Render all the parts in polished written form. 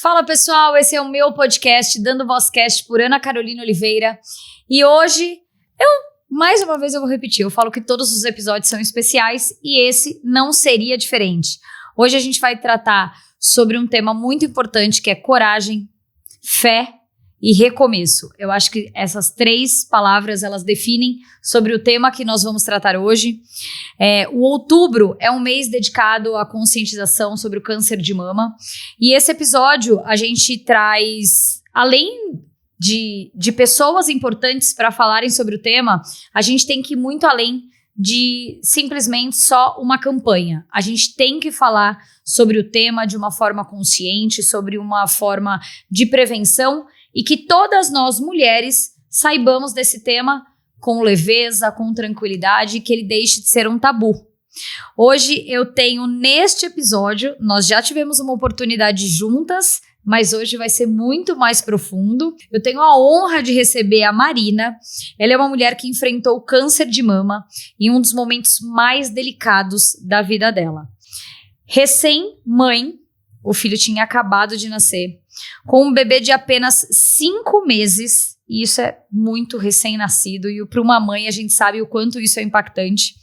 Fala pessoal, esse é o meu podcast Dando Vozcast por Ana Carolina Oliveira e hoje mais uma vez eu vou repetir, eu falo que todos os episódios são especiais e esse não seria diferente. Hoje a gente vai tratar sobre um tema muito importante que é coragem, fé e recomeço. Eu acho que essas três palavras elas definem sobre o tema que nós vamos tratar hoje. O outubro é um mês dedicado à conscientização sobre o câncer de mama e esse episódio a gente traz, além de pessoas importantes para falarem sobre o tema, a gente tem que ir muito além de simplesmente só uma campanha. A gente tem que falar sobre o tema de uma forma consciente, sobre uma forma de prevenção e que todas nós mulheres saibamos desse tema com leveza, com tranquilidade, que ele deixe de ser um tabu. Hoje eu tenho neste episódio, nós já tivemos uma oportunidade juntas, mas hoje vai ser muito mais profundo. Eu tenho a honra de receber a Marina. Ela é uma mulher que enfrentou o câncer de mama em um dos momentos mais delicados da vida dela. Recém-mãe, o filho tinha acabado de nascer, com um bebê de apenas 5 meses, e isso é muito recém-nascido, e para uma mãe a gente sabe o quanto isso é impactante,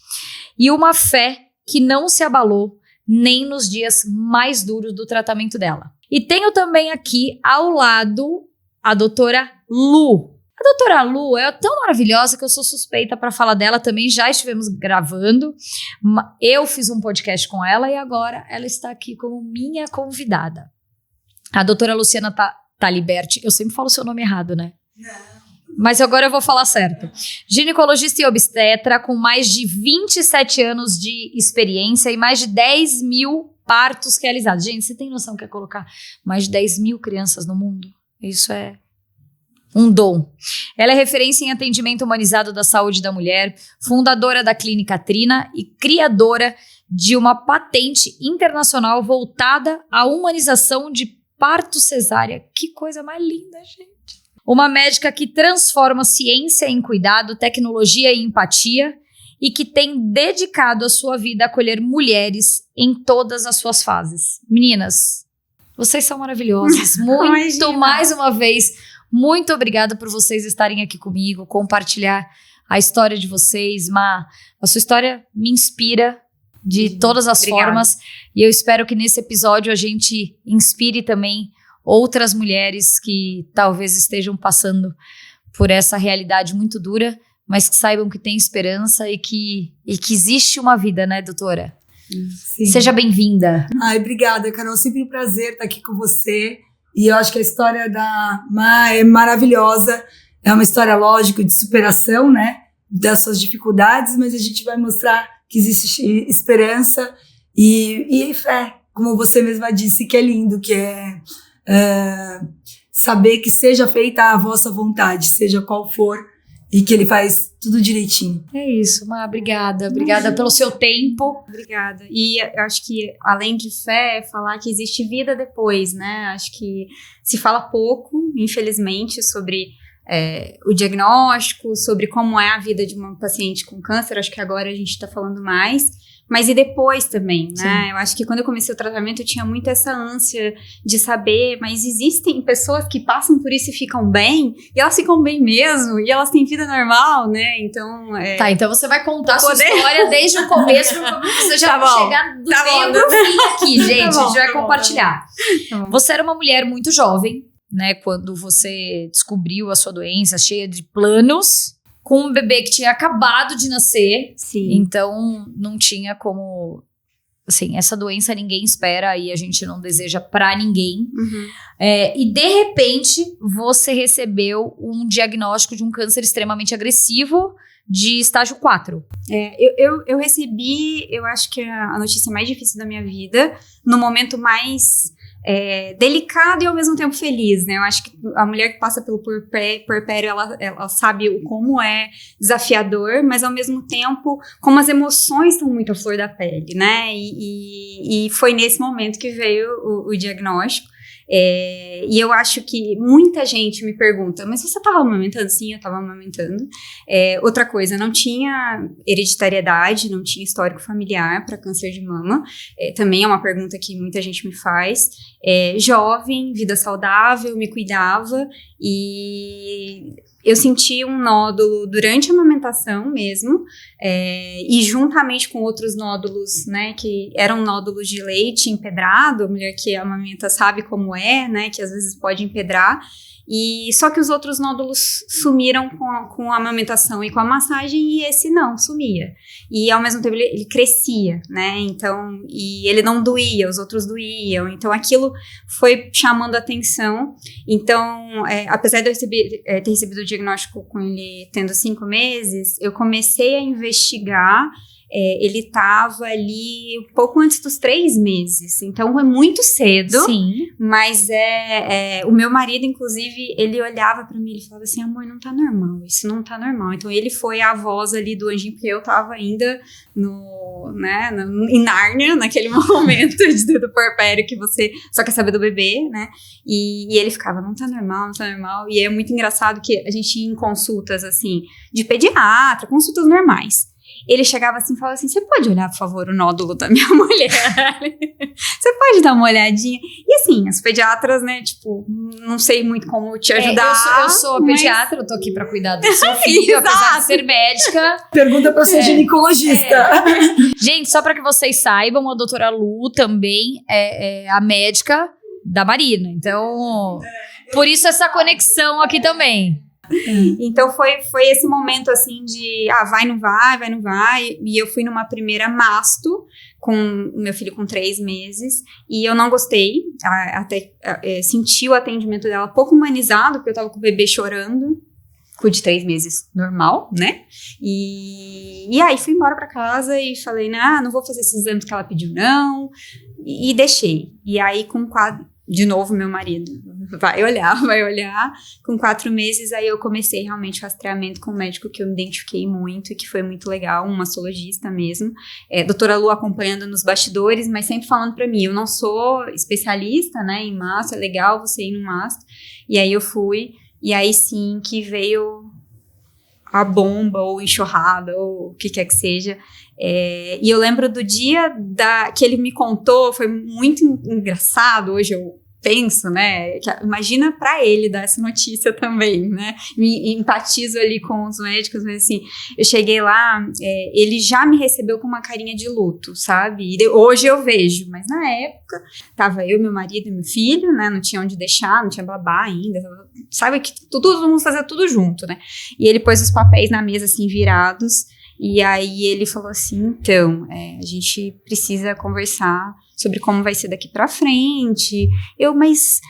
e uma fé que não se abalou nem nos dias mais duros do tratamento dela. E tenho também aqui ao lado a doutora Lu. A doutora Lu é tão maravilhosa que eu sou suspeita para falar dela também, já estivemos gravando, eu fiz um podcast com ela e agora ela está aqui como minha convidada. A doutora Luciana Taliberti, eu sempre falo o seu nome errado, né? Não. Mas agora eu vou falar certo. Ginecologista e obstetra com mais de 27 anos de experiência e mais de 10 mil partos realizados. Gente, você tem noção que é colocar mais de 10 mil crianças no mundo? Isso é um dom. Ela é referência em atendimento humanizado da saúde da mulher, fundadora da Clínica Trina e criadora de uma patente internacional voltada à humanização de parto cesárea. Que coisa mais linda, gente. Uma médica que transforma ciência em cuidado, tecnologia em empatia e que tem dedicado a sua vida a acolher mulheres em todas as suas fases. Meninas, vocês são maravilhosas. Muito, mais uma vez, muito obrigada por vocês estarem aqui comigo, compartilhar a história de vocês. A sua história me inspira de todas as formas e eu espero que nesse episódio a gente inspire também outras mulheres que talvez estejam passando por essa realidade muito dura, mas que saibam que tem esperança e que existe uma vida, né, doutora? Sim. Seja bem-vinda. Ai, obrigada, Carol. Sempre um prazer estar aqui com você. E eu acho que a história da Ma é maravilhosa. É uma história, lógico, de superação, né? Das suas dificuldades, mas a gente vai mostrar que existe esperança e fé, como você mesma disse, que é lindo, que é saber que seja feita a vossa vontade, seja qual for, e que ele faz tudo direitinho. É isso, Ma, obrigada pelo seu tempo. Obrigada. E eu acho que, além de fé, é falar que existe vida depois, né? Acho que se fala pouco, infelizmente, sobre o diagnóstico, sobre como é a vida de uma paciente com câncer. Acho que agora a gente está falando mais. Mas e depois também, né? Sim. Eu acho que quando eu comecei o tratamento eu tinha muito essa ânsia de saber, mas existem pessoas que passam por isso e ficam bem, e elas ficam bem mesmo, e elas têm vida normal, né? Então... Tá, então você vai contar a sua história desde o começo, você já vai chegar do meio pro fim aqui, gente. A gente vai compartilhar. Você era uma mulher muito jovem, né? Quando você descobriu a sua doença, cheia de planos, com um bebê que tinha acabado de nascer. Sim. Então não tinha como, assim, essa doença ninguém espera e a gente não deseja pra ninguém. Uhum. E de repente você recebeu um diagnóstico de um câncer extremamente agressivo de estágio 4. Eu recebi, eu acho que a notícia mais difícil da minha vida, no momento mais delicado e ao mesmo tempo feliz, né? Eu acho que a mulher que passa pelo puerpério, ela sabe como é desafiador, mas ao mesmo tempo, como as emoções estão muito à flor da pele, né? E foi nesse momento que veio o diagnóstico. E eu acho que muita gente me pergunta, mas você estava amamentando? Sim, eu estava amamentando. Outra coisa, não tinha hereditariedade, não tinha histórico familiar para câncer de mama. Também é uma pergunta que muita gente me faz. Jovem, vida saudável, me cuidava e eu senti um nódulo durante a amamentação mesmo, e juntamente com outros nódulos, né, que eram nódulos de leite empedrado, a mulher que amamenta sabe como né, que às vezes pode empedrar, e só que os outros nódulos sumiram com a amamentação e com a massagem, e esse não, sumia. E ao mesmo tempo ele crescia, né, então, e ele não doía, os outros doíam, então aquilo foi chamando atenção. Então, apesar de eu ter recebido o diagnóstico com ele tendo 5 meses, eu comecei a investigar. Ele estava ali um pouco antes dos 3 meses, então é muito cedo. Sim. Mas o meu marido, inclusive, ele olhava para mim e falava assim, amor, não tá normal, isso não tá normal. Então ele foi a voz ali do anjinho, porque eu tava ainda em Nárnia, naquele momento do puerpério que você só quer saber do bebê, né? E ele ficava, não tá normal, não tá normal. E é muito engraçado que a gente ia em consultas, assim, de pediatra, consultas normais. Ele chegava assim e falava assim, você pode olhar, por favor, o nódulo da minha mulher? Você pode dar uma olhadinha? E assim, as pediatras, né, tipo, não sei muito como te ajudar. Eu sou a pediatra, eu tô aqui pra cuidar do seu filho, apesar de ser médica. Pergunta pra ser ginecologista. Gente, só pra que vocês saibam, a doutora Lu também é a médica da Marina. Então, por isso essa conexão aqui também. Então foi esse momento assim de vai, não vai, e eu fui numa primeira masto com o meu filho com 3 meses, e eu não gostei, até senti o atendimento dela pouco humanizado, porque eu tava com o bebê chorando, com de 3 meses normal, né, e aí fui embora pra casa e falei, não vou fazer esses exames que ela pediu não, e deixei, e aí de novo, meu marido vai olhar. Com 4 meses, aí eu comecei realmente o rastreamento com um médico que eu me identifiquei muito e que foi muito legal, um mastologista mesmo. Doutora Lu acompanhando nos bastidores, mas sempre falando pra mim, eu não sou especialista, né, em mastro, é legal você ir no mastro. E aí eu fui, e aí sim que veio a bomba, ou enxurrada, ou o que quer que seja. E eu lembro do dia que ele me contou, foi muito engraçado, hoje eu penso, né, imagina pra ele dar essa notícia também, né, me empatizo ali com os médicos, mas assim, eu cheguei lá, ele já me recebeu com uma carinha de luto, sabe, e hoje eu vejo, mas na época, tava eu, meu marido e meu filho, né, não tinha onde deixar, não tinha babá ainda, sabe, que todo mundo fazia tudo junto, né, e ele pôs os papéis na mesa, assim, virados, e aí ele falou assim, então, a gente precisa conversar sobre como vai ser daqui pra frente. Mas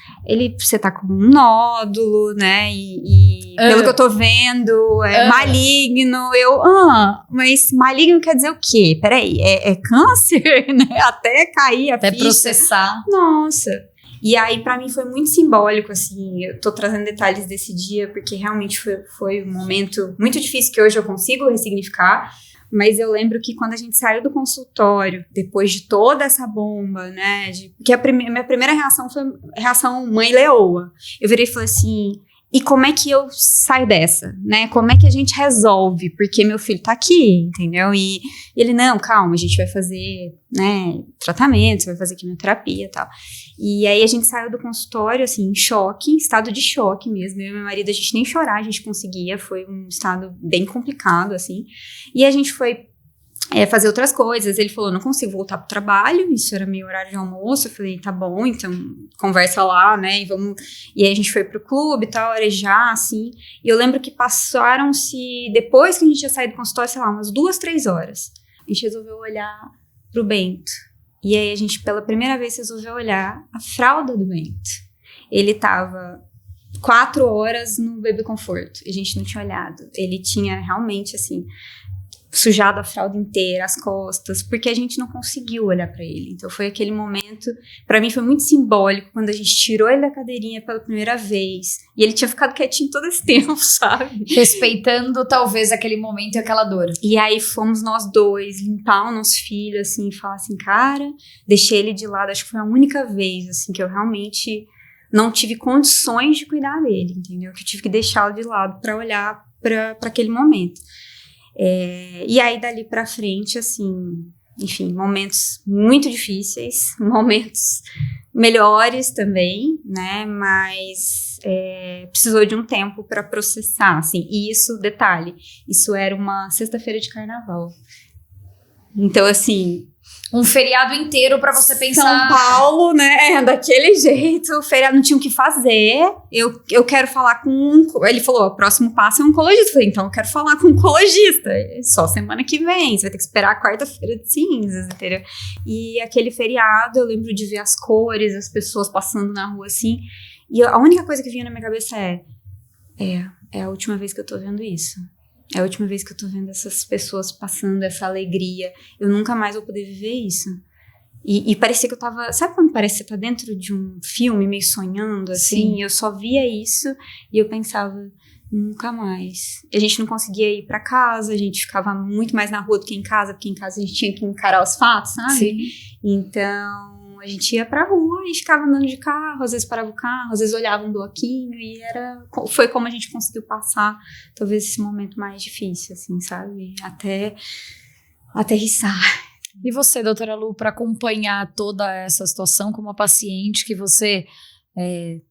você tá com um nódulo, né, e pelo que eu tô vendo, maligno. Mas maligno quer dizer o quê? Peraí, é câncer, né, até cair a ficha. Até processar. Nossa. E aí, pra mim, foi muito simbólico, assim, eu tô trazendo detalhes desse dia, porque realmente foi um momento muito difícil que hoje eu consigo ressignificar, mas eu lembro que quando a gente saiu do consultório, depois de toda essa bomba, né, porque minha primeira reação foi reação mãe leoa. Eu virei e falei assim, e como é que eu saio dessa, né? Como é que a gente resolve? Porque meu filho tá aqui, entendeu? E ele, não, calma, a gente vai fazer, né, tratamento, vai fazer quimioterapia e tal. E aí a gente saiu do consultório, assim, em choque, estado de choque mesmo. Eu e meu marido, a gente nem chorar a gente conseguia, foi um estado bem complicado, assim. E a gente foi fazer outras coisas. Ele falou, não consigo voltar pro trabalho, isso era meu horário de almoço. Eu falei, tá bom, então conversa lá, né, e aí a gente foi pro clube e tal, arejar, assim, e eu lembro que passaram-se, depois que a gente tinha saído do consultório, sei lá, umas 2, 3 horas, a gente resolveu olhar pro Bento, e aí a gente, pela primeira vez, resolveu olhar a fralda do Bento. Ele tava 4 horas no Baby Conforto, a gente não tinha olhado, ele tinha realmente, assim, sujado a fralda inteira, as costas, porque a gente não conseguiu olhar pra ele. Então foi aquele momento, pra mim foi muito simbólico, quando a gente tirou ele da cadeirinha pela primeira vez, e ele tinha ficado quietinho todo esse tempo, sabe? Respeitando talvez aquele momento e aquela dor. E aí fomos nós dois limpar o nosso filho, assim, e falar assim, cara, deixei ele de lado, acho que foi a única vez, assim, que eu realmente não tive condições de cuidar dele, entendeu? Que eu tive que deixá-lo de lado para olhar para aquele momento. E aí, dali pra frente, assim, enfim, momentos muito difíceis, momentos melhores também, né? Mas precisou de um tempo para processar, assim. E isso, detalhe, isso era uma sexta-feira de carnaval. Então, assim, um feriado inteiro pra você pensar. São Paulo, né? Daquele jeito, o feriado não tinha o que fazer. Eu quero falar com. Ele falou: o próximo passo é um oncologista. Eu falei: então eu quero falar com um oncologista. Só semana que vem. Você vai ter que esperar a quarta-feira de cinzas, entendeu? E aquele feriado, eu lembro de ver as cores, as pessoas passando na rua assim. E a única coisa que vinha na minha cabeça é a última vez que eu tô vendo isso. É a última vez que eu tô vendo essas pessoas passando essa alegria. Eu nunca mais vou poder viver isso. E parecia que eu tava... Sabe quando parece que você tá dentro de um filme, meio sonhando, assim? Sim. Eu só via isso e eu pensava, nunca mais. A gente não conseguia ir pra casa, a gente ficava muito mais na rua do que em casa, porque em casa a gente tinha que encarar os fatos, sabe? Sim. Então, a gente ia pra rua e ficava andando de carro, às vezes parava o carro, às vezes olhava um bloquinho e foi como a gente conseguiu passar, talvez, esse momento mais difícil, assim, sabe? Até aterrissar. E você, doutora Lu, para acompanhar toda essa situação como uma paciente que você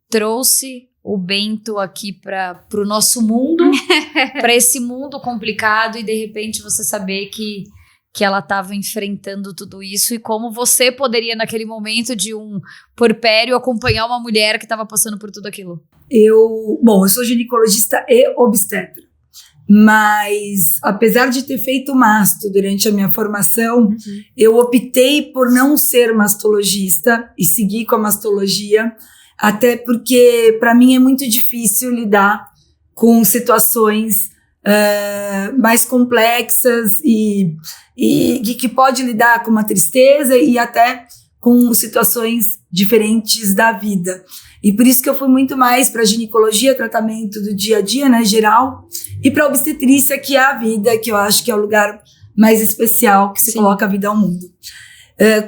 trouxe o Bento aqui para o nosso mundo, para esse mundo complicado e de repente você saber que ela estava enfrentando tudo isso e como você poderia, naquele momento de um puerpério, acompanhar uma mulher que estava passando por tudo aquilo? Eu sou ginecologista e obstetra, mas apesar de ter feito masto durante a minha formação, eu optei por não ser mastologista e seguir com a mastologia, até porque para mim é muito difícil lidar com situações mais complexas e que pode lidar com uma tristeza e até com situações diferentes da vida. E por isso que eu fui muito mais para ginecologia, tratamento do dia a dia, né, geral, e para obstetrícia, que é a vida, que eu acho que é o lugar mais especial que se coloca a vida ao mundo.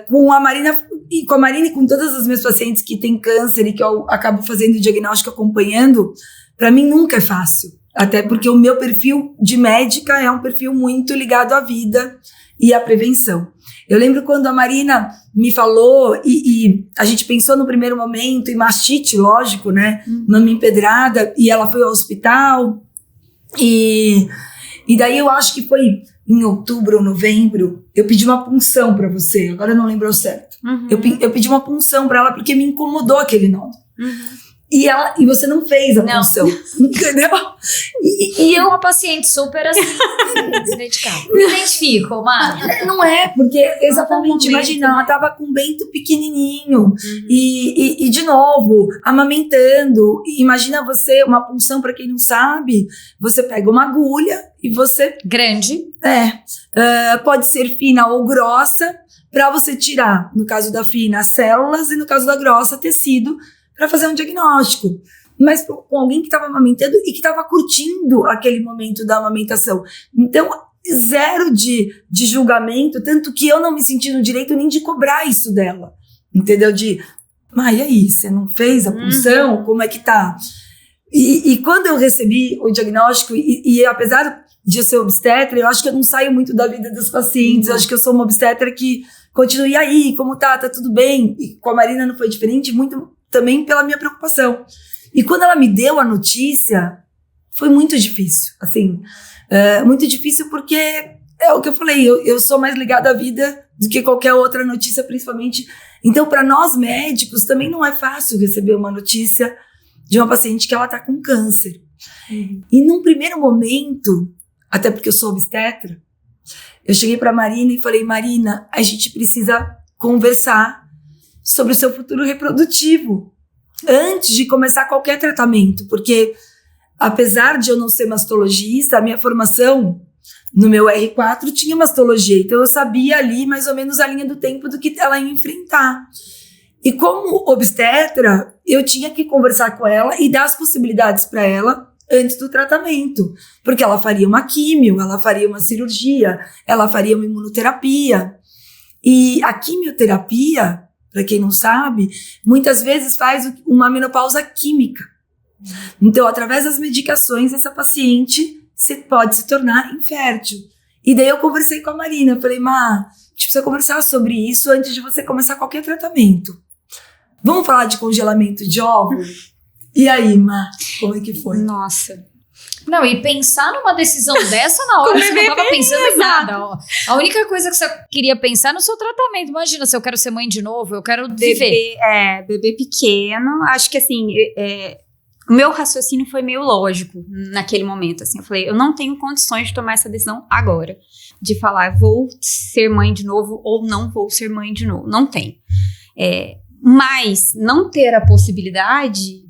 Com a Marina e com todas as minhas pacientes que têm câncer e que eu acabo fazendo o diagnóstico acompanhando, para mim nunca é fácil. Até porque o meu perfil de médica é um perfil muito ligado à vida e à prevenção. Eu lembro quando a Marina me falou, e a gente pensou no primeiro momento em mastite, lógico, né? Mama empedrada, e ela foi ao hospital. E daí eu acho que foi em outubro ou novembro, eu pedi uma punção para você, agora eu não lembro ao certo. Eu pedi uma punção para ela porque me incomodou aquele nódulo. E você não fez a punção, entendeu? E eu, uma paciente super assim, dedicada. Me identifico, Mari. Não é, porque exatamente, imagina, ela tava com o Bento pequenininho e de novo, amamentando. E imagina você, uma punção, pra quem não sabe, você pega uma agulha e você... Grande. Pode ser fina ou grossa, pra você tirar, no caso da fina, as células e no caso da grossa, tecido, para fazer um diagnóstico, mas com alguém que estava amamentando e que estava curtindo aquele momento da amamentação. Então, zero de julgamento, tanto que eu não me senti no direito nem de cobrar isso dela, entendeu? E aí, você não fez a punção? Como é que tá? E quando eu recebi o diagnóstico, e apesar de eu ser obstetra, eu acho que eu não saio muito da vida dos pacientes, eu acho que eu sou uma obstetra que continua, e aí, como tá? Tá tudo bem? E com a Marina não foi diferente, muito também pela minha preocupação. E quando ela me deu a notícia, foi muito difícil, assim, muito difícil porque é o que eu falei, eu sou mais ligada à vida do que qualquer outra notícia, principalmente. Então, para nós médicos, também não é fácil receber uma notícia de uma paciente que ela tá com câncer. E num primeiro momento, até porque eu sou obstetra, eu cheguei para Marina e falei, Marina, a gente precisa conversar sobre o seu futuro reprodutivo antes de começar qualquer tratamento, porque apesar de eu não ser mastologista, a minha formação no meu R4 tinha mastologia, então eu sabia ali mais ou menos a linha do tempo do que ela ia enfrentar. E como obstetra, eu tinha que conversar com ela e dar as possibilidades para ela antes do tratamento, porque ela faria uma químio, ela faria uma cirurgia, ela faria uma imunoterapia. E a quimioterapia, para quem não sabe, muitas vezes faz uma menopausa química. Então, através das medicações, essa paciente pode se tornar infértil. E daí eu conversei com a Marina, falei, Má, a gente precisa conversar sobre isso antes de você começar qualquer tratamento. Vamos falar de congelamento de óvulo? E aí, Má, como é que foi? Nossa. Não, e pensar numa decisão dessa na hora, você não tava pensando em nada, ó. A única coisa que você queria pensar é no seu tratamento. Imagina, se eu quero ser mãe de novo, eu quero viver. Bebê pequeno. Acho que assim, o meu raciocínio foi meio lógico naquele momento, assim. Eu falei, eu não tenho condições de tomar essa decisão agora. De falar, vou ser mãe de novo ou não vou ser mãe de novo. Não tem. Mas não ter a possibilidade,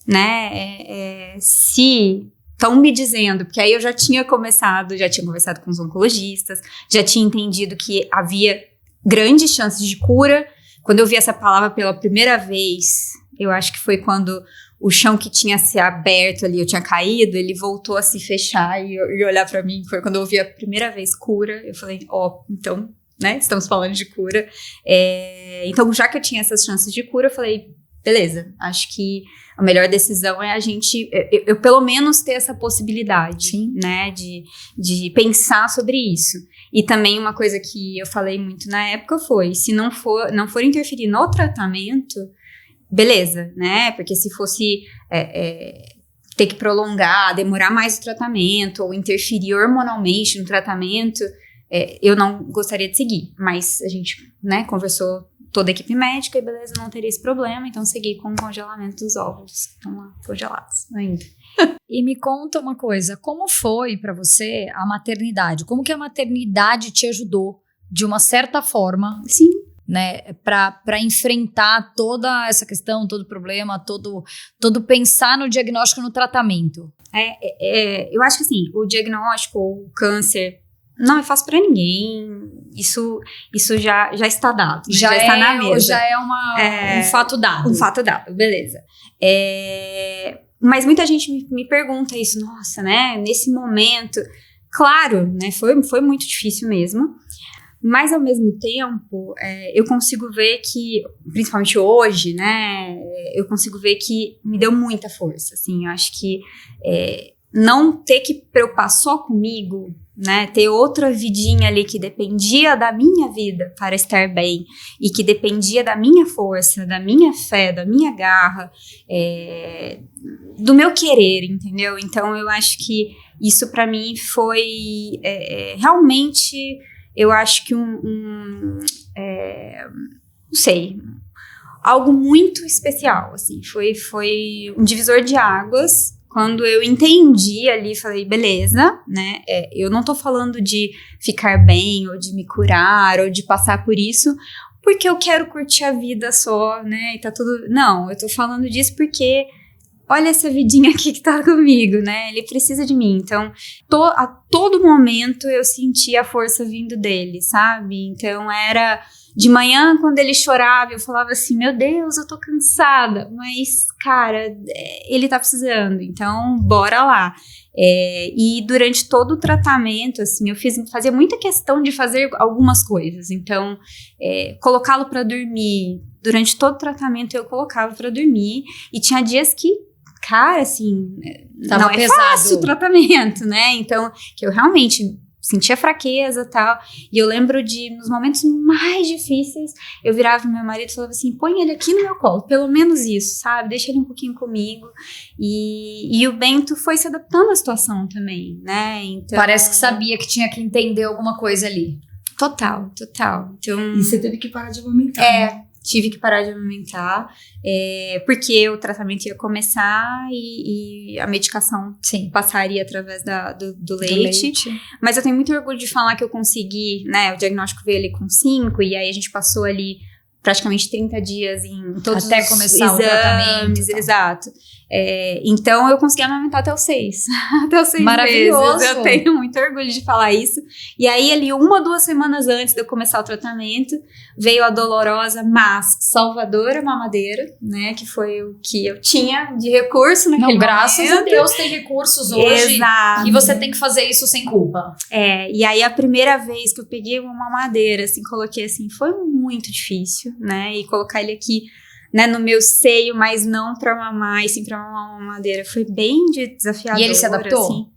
né, se estão me dizendo, porque aí eu já tinha conversado com os oncologistas, já tinha entendido que havia grandes chances de cura. Quando eu vi essa palavra pela primeira vez, eu acho que foi quando o chão que tinha se aberto ali, eu tinha caído, ele voltou a se fechar e olhar pra mim. Foi quando eu vi a primeira vez cura, eu falei, então, né, estamos falando de cura. Então, já que eu tinha essas chances de cura, eu falei, beleza, acho que a melhor decisão é a gente, eu pelo menos ter essa possibilidade, sim, né, de pensar sobre isso. E também uma coisa que eu falei muito na época foi, se não for interferir no tratamento, beleza, né, porque se fosse ter que prolongar, demorar mais o tratamento, ou interferir hormonalmente no tratamento, eu não gostaria de seguir, mas a gente, né, conversou toda a equipe médica e beleza, não teria esse problema, então segui com o congelamento dos óvulos, estão lá congelados ainda. E me conta uma coisa, como foi pra você a maternidade? Como que a maternidade te ajudou, de uma certa forma, sim, né, pra enfrentar toda essa questão, todo o problema, todo pensar no diagnóstico, no tratamento? Eu acho que assim, o diagnóstico, o câncer, não é fácil pra ninguém, isso já está dado, né? Já está na mesa. Já é um fato dado. Um fato dado, beleza. Mas muita gente me pergunta isso, nossa, né, nesse momento, claro, né, foi muito difícil mesmo, mas ao mesmo tempo, eu consigo ver que, principalmente hoje, né, eu consigo ver que me deu muita força, assim, eu acho que não ter que preocupar só comigo, né, ter outra vidinha ali que dependia da minha vida para estar bem e que dependia da minha força, da minha fé, da minha garra, do meu querer, entendeu? Então eu acho que isso para mim foi realmente, eu acho que não sei, algo muito especial, assim, foi um divisor de águas. Quando eu entendi ali, falei, beleza, né, eu não tô falando de ficar bem, ou de me curar, ou de passar por isso, porque eu quero curtir a vida só, né, e tá tudo... Não, eu tô falando disso porque, olha essa vidinha aqui que tá comigo, né, ele precisa de mim. Então, a todo momento eu senti a força vindo dele, sabe? Então, era... De manhã, quando ele chorava, eu falava assim, meu Deus, eu tô cansada. Mas, cara, ele tá precisando, então bora lá. E durante todo o tratamento, assim, eu fazia muita questão de fazer algumas coisas. Então, colocá-lo pra dormir. Durante todo o tratamento, eu colocava pra dormir. E tinha dias que, cara, assim, tava não pesado. Fácil o tratamento, né? Então, que eu realmente... sentia fraqueza e tal, e eu lembro nos momentos mais difíceis, eu virava pro meu marido e falava assim, põe ele aqui no meu colo, pelo menos isso, sabe, deixa ele um pouquinho comigo, e o Bento foi se adaptando à situação também, né, então... Parece que sabia que tinha que entender alguma coisa ali. Total. Então, e você teve que parar de amamentar, né? Tive que parar de amamentar, porque o tratamento ia começar e a medicação passaria através do leite. Mas eu tenho muito orgulho de falar que eu consegui, né, o diagnóstico veio ali com 5, e aí a gente passou ali praticamente 30 dias em todos até os começar exames, o tratamento. Exato. Então, eu consegui amamentar até os 6. Até os 6 Maravilhoso. meses. Eu tenho muito orgulho de falar isso. E aí, ali, 1 ou 2 semanas antes de eu começar o tratamento, veio a dolorosa, mas salvadora mamadeira, né? Que foi o que eu tinha de recurso naquele momento. Graças a Deus tem recursos hoje. Exato. E você tem que fazer isso sem culpa. E aí, a primeira vez que eu peguei uma mamadeira, assim, coloquei assim, foi muito difícil, né? E colocar ele aqui, né, no meu seio, mas não pra mamar, e sim pra mamar uma mamadeira. Foi bem desafiador. E ele se adaptou? Assim.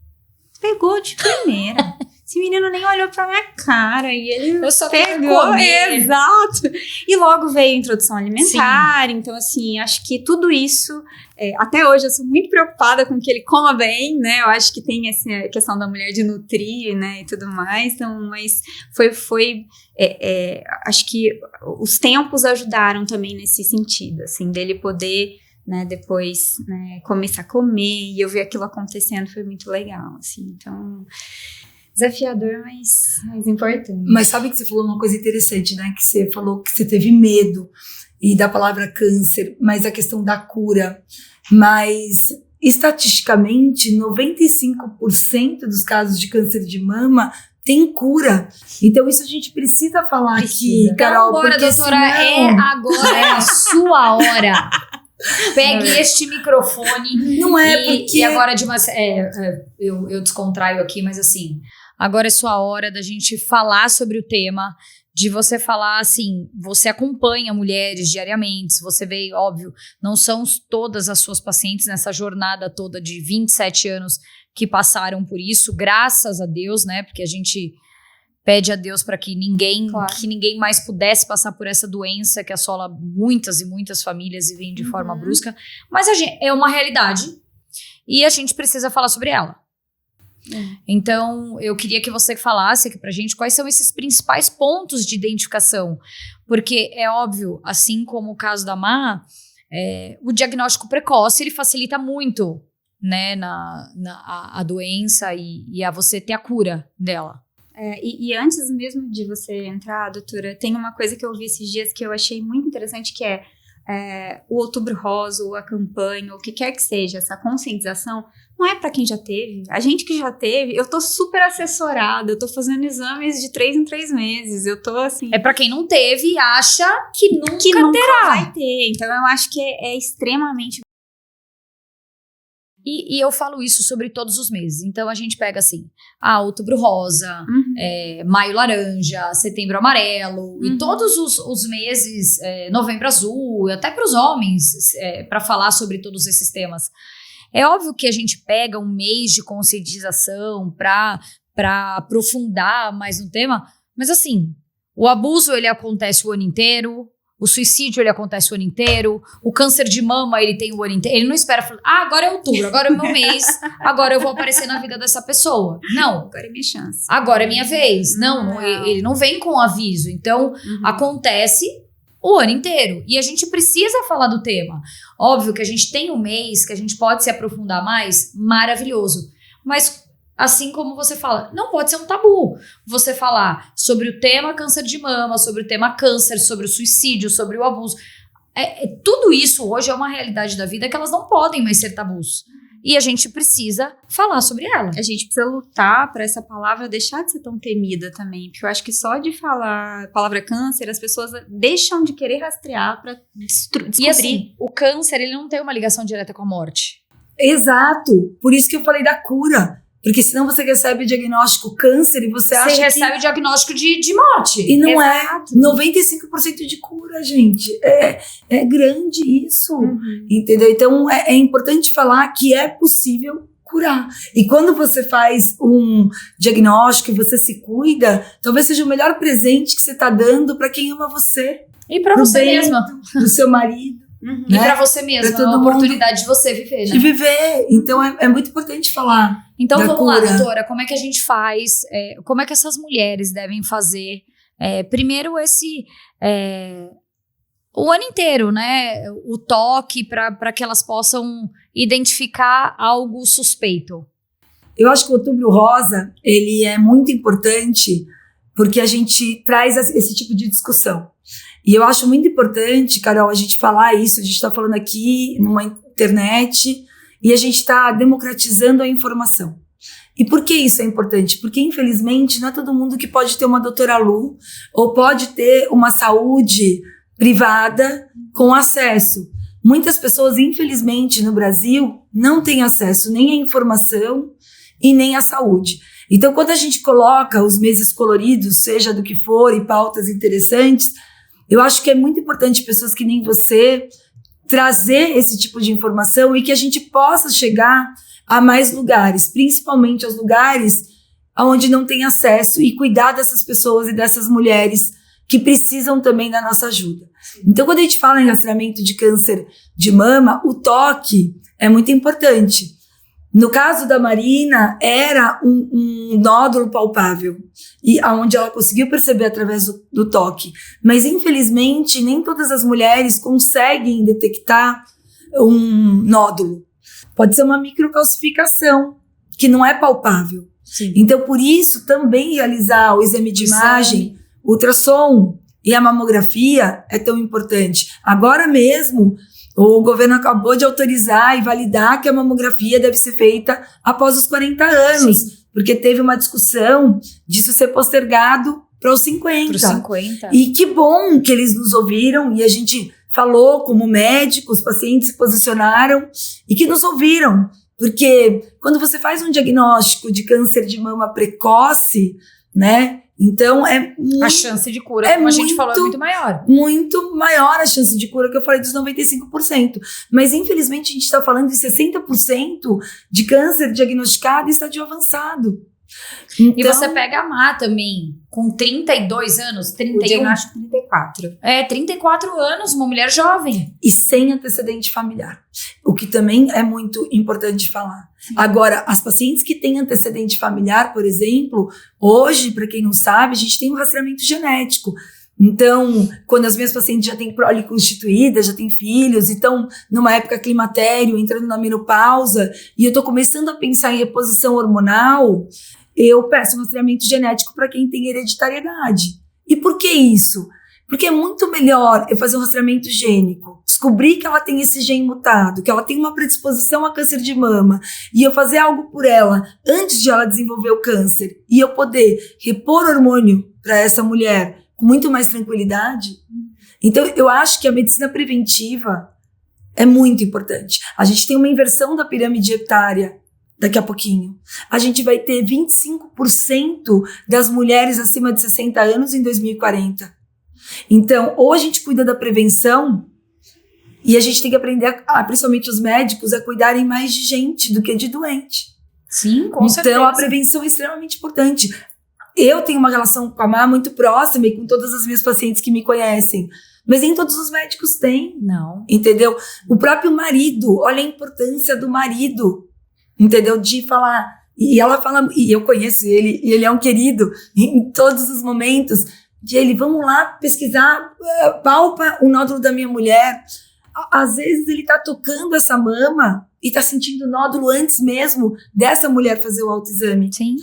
Pegou de primeira. Esse menino nem olhou pra minha cara. E ele Eu só quero pegou. comer. Exato. E logo veio a introdução alimentar. Então, assim, acho que tudo isso... até hoje eu sou muito preocupada com que ele coma bem, né? Eu acho que tem essa questão da mulher de nutrir, né? E tudo mais. Então, mas acho que os tempos ajudaram também nesse sentido, assim, dele poder, né, depois, né, começar a comer e eu ver aquilo acontecendo foi muito legal, assim. Então, desafiador, mas importante. Mas sabe que você falou uma coisa interessante, né? Que você falou que você teve medo e da palavra câncer, mas a questão da cura. Mas, estatisticamente, 95% dos casos de câncer de mama tem cura. Então, isso a gente precisa falar aqui, Carol. Então, agora, doutora, agora é a sua hora. Pegue este microfone. Não é porque... E agora, eu descontraio aqui, mas assim, agora é sua hora da gente falar sobre o tema, de você falar assim, você acompanha mulheres diariamente, você vê, óbvio, não são todas as suas pacientes nessa jornada toda de 27 anos que passaram por isso, graças a Deus, né, porque a gente pede a Deus para que ninguém mais pudesse passar por essa doença que assola muitas e muitas famílias e vem de forma brusca, mas é uma realidade e a gente precisa falar sobre ela. Então, eu queria que você falasse aqui pra gente quais são esses principais pontos de identificação, porque é óbvio, assim como o caso da Má, o diagnóstico precoce, ele facilita muito, né, a doença e a você ter a cura dela. E antes mesmo de você entrar, doutora, tem uma coisa que eu ouvi esses dias que eu achei muito interessante, que o Outubro Rosa, ou a campanha, ou o que quer que seja, essa conscientização, não é para quem já teve. A gente que já teve, eu tô super assessorada, eu tô fazendo exames de 3 em 3 meses, eu tô assim... É para quem não teve e acha que nunca terá. Vai ter, então eu acho que é extremamente... E eu falo isso sobre todos os meses. Então, a gente pega assim, Outubro Rosa, Maio Laranja, Setembro Amarelo, e todos os meses, Novembro Azul, até para os homens, para falar sobre todos esses temas. É óbvio que a gente pega um mês de conscientização para aprofundar mais no tema, mas assim, o abuso ele acontece o ano inteiro, o suicídio, ele acontece o ano inteiro. O câncer de mama, ele tem o ano inteiro. Ele não espera falar, agora é outubro, agora é o meu mês, agora eu vou aparecer na vida dessa pessoa. Não. Agora é minha chance. Agora é minha vez. Não. Ele não vem com aviso. Então, acontece o ano inteiro. E a gente precisa falar do tema. Óbvio que a gente tem um mês que a gente pode se aprofundar mais, maravilhoso. Mas... assim como você fala, não pode ser um tabu você falar sobre o tema câncer de mama, sobre o tema câncer, sobre o suicídio, sobre o abuso. Tudo isso hoje é uma realidade da vida que elas não podem mais ser tabus. E a gente precisa falar sobre ela. A gente precisa lutar para essa palavra deixar de ser tão temida também. Porque eu acho que só de falar a palavra câncer, as pessoas deixam de querer rastrear para descobrir. E assim, o câncer, ele não tem uma ligação direta com a morte. Exato. Por isso que eu falei da cura. Porque senão você recebe o diagnóstico câncer e você acha que... Você recebe o diagnóstico de morte. E não Exato. É 95% de cura, gente. É grande isso. Entendeu? Então, é importante falar que é possível curar. E quando você faz um diagnóstico e você se cuida, talvez seja o melhor presente que você está dando para quem ama você. E para você mesma. Do seu marido. Né? E pra você mesma, a oportunidade de você viver, né? De viver. Então é muito importante falar. Então vamos lá, doutora, como é que a gente faz? Como é que essas mulheres devem fazer? Primeiro o ano inteiro, né? O toque para que elas possam identificar algo suspeito. Eu acho que o Outubro Rosa, ele é muito importante porque a gente traz esse tipo de discussão. E eu acho muito importante, Carol, a gente falar isso, a gente está falando aqui numa internet, e a gente está democratizando a informação. E por que isso é importante? Porque, infelizmente, não é todo mundo que pode ter uma doutora Lu ou pode ter uma saúde privada com acesso. Muitas pessoas, infelizmente, no Brasil, não têm acesso nem à informação e nem à saúde. Então, quando a gente coloca os meses coloridos, seja do que for, e pautas interessantes, eu acho que é muito importante pessoas que nem você trazer esse tipo de informação e que a gente possa chegar a mais lugares, principalmente aos lugares onde não tem acesso, e cuidar dessas pessoas e dessas mulheres que precisam também da nossa ajuda. Então, quando a gente fala em rastreamento de câncer de mama, o toque é muito importante. No caso da Marina, era um nódulo palpável, e onde ela conseguiu perceber através do toque. Mas, infelizmente, nem todas as mulheres conseguem detectar um nódulo. Pode ser uma microcalcificação, que não é palpável. Sim. Então, por isso, também realizar o exame de imagem, o ultrassom e a mamografia é tão importante. Agora mesmo, o governo acabou de autorizar e validar que a mamografia deve ser feita após os 40 anos, sim, porque teve uma discussão disso ser postergado para os 50. Para os 50. E que bom que eles nos ouviram e a gente falou como médicos, os pacientes se posicionaram e que nos ouviram. Porque quando você faz um diagnóstico de câncer de mama precoce, né? Então, a chance de cura, como a gente falou, é muito maior. Muito maior a chance de cura, que eu falei dos 95%. Mas, infelizmente, a gente está falando de 60% de câncer diagnosticado em estádio avançado. Então, e você pega a Má também, com 32 anos, 31. O diagnóstico 34. 34 anos, uma mulher jovem. E sem antecedente familiar. O que também é muito importante falar. Sim. Agora, as pacientes que têm antecedente familiar, por exemplo, hoje, para quem não sabe, a gente tem um rastreamento genético. Então, quando as minhas pacientes já têm prole constituída, já têm filhos, e estão numa época climatério, entrando na menopausa, e eu estou começando a pensar em reposição hormonal, eu peço um rastreamento genético para quem tem hereditariedade. E por que isso? Porque é muito melhor eu fazer um rastreamento gênico, descobrir que ela tem esse gene mutado, que ela tem uma predisposição a câncer de mama, e eu fazer algo por ela antes de ela desenvolver o câncer, e eu poder repor hormônio para essa mulher com muito mais tranquilidade. Então, eu acho que a medicina preventiva é muito importante. A gente tem uma inversão da pirâmide etária daqui a pouquinho. A gente vai ter 25% das mulheres acima de 60 anos em 2040. Então, ou a gente cuida da prevenção, e a gente tem que aprender, principalmente os médicos, a cuidarem mais de gente do que de doente. Sim, com certeza. Então, a prevenção é extremamente importante. Eu tenho uma relação com a Má muito próxima e com todas as minhas pacientes que me conhecem. Mas nem todos os médicos têm. Não. Entendeu? O próprio marido, olha a importância do marido. Entendeu? De falar. E ela fala, e eu conheço ele, e ele é um querido em todos os momentos. De ele, vamos lá pesquisar, palpa o nódulo da minha mulher. Às vezes ele tá tocando essa mama e tá sentindo nódulo antes mesmo dessa mulher fazer o autoexame. Sim.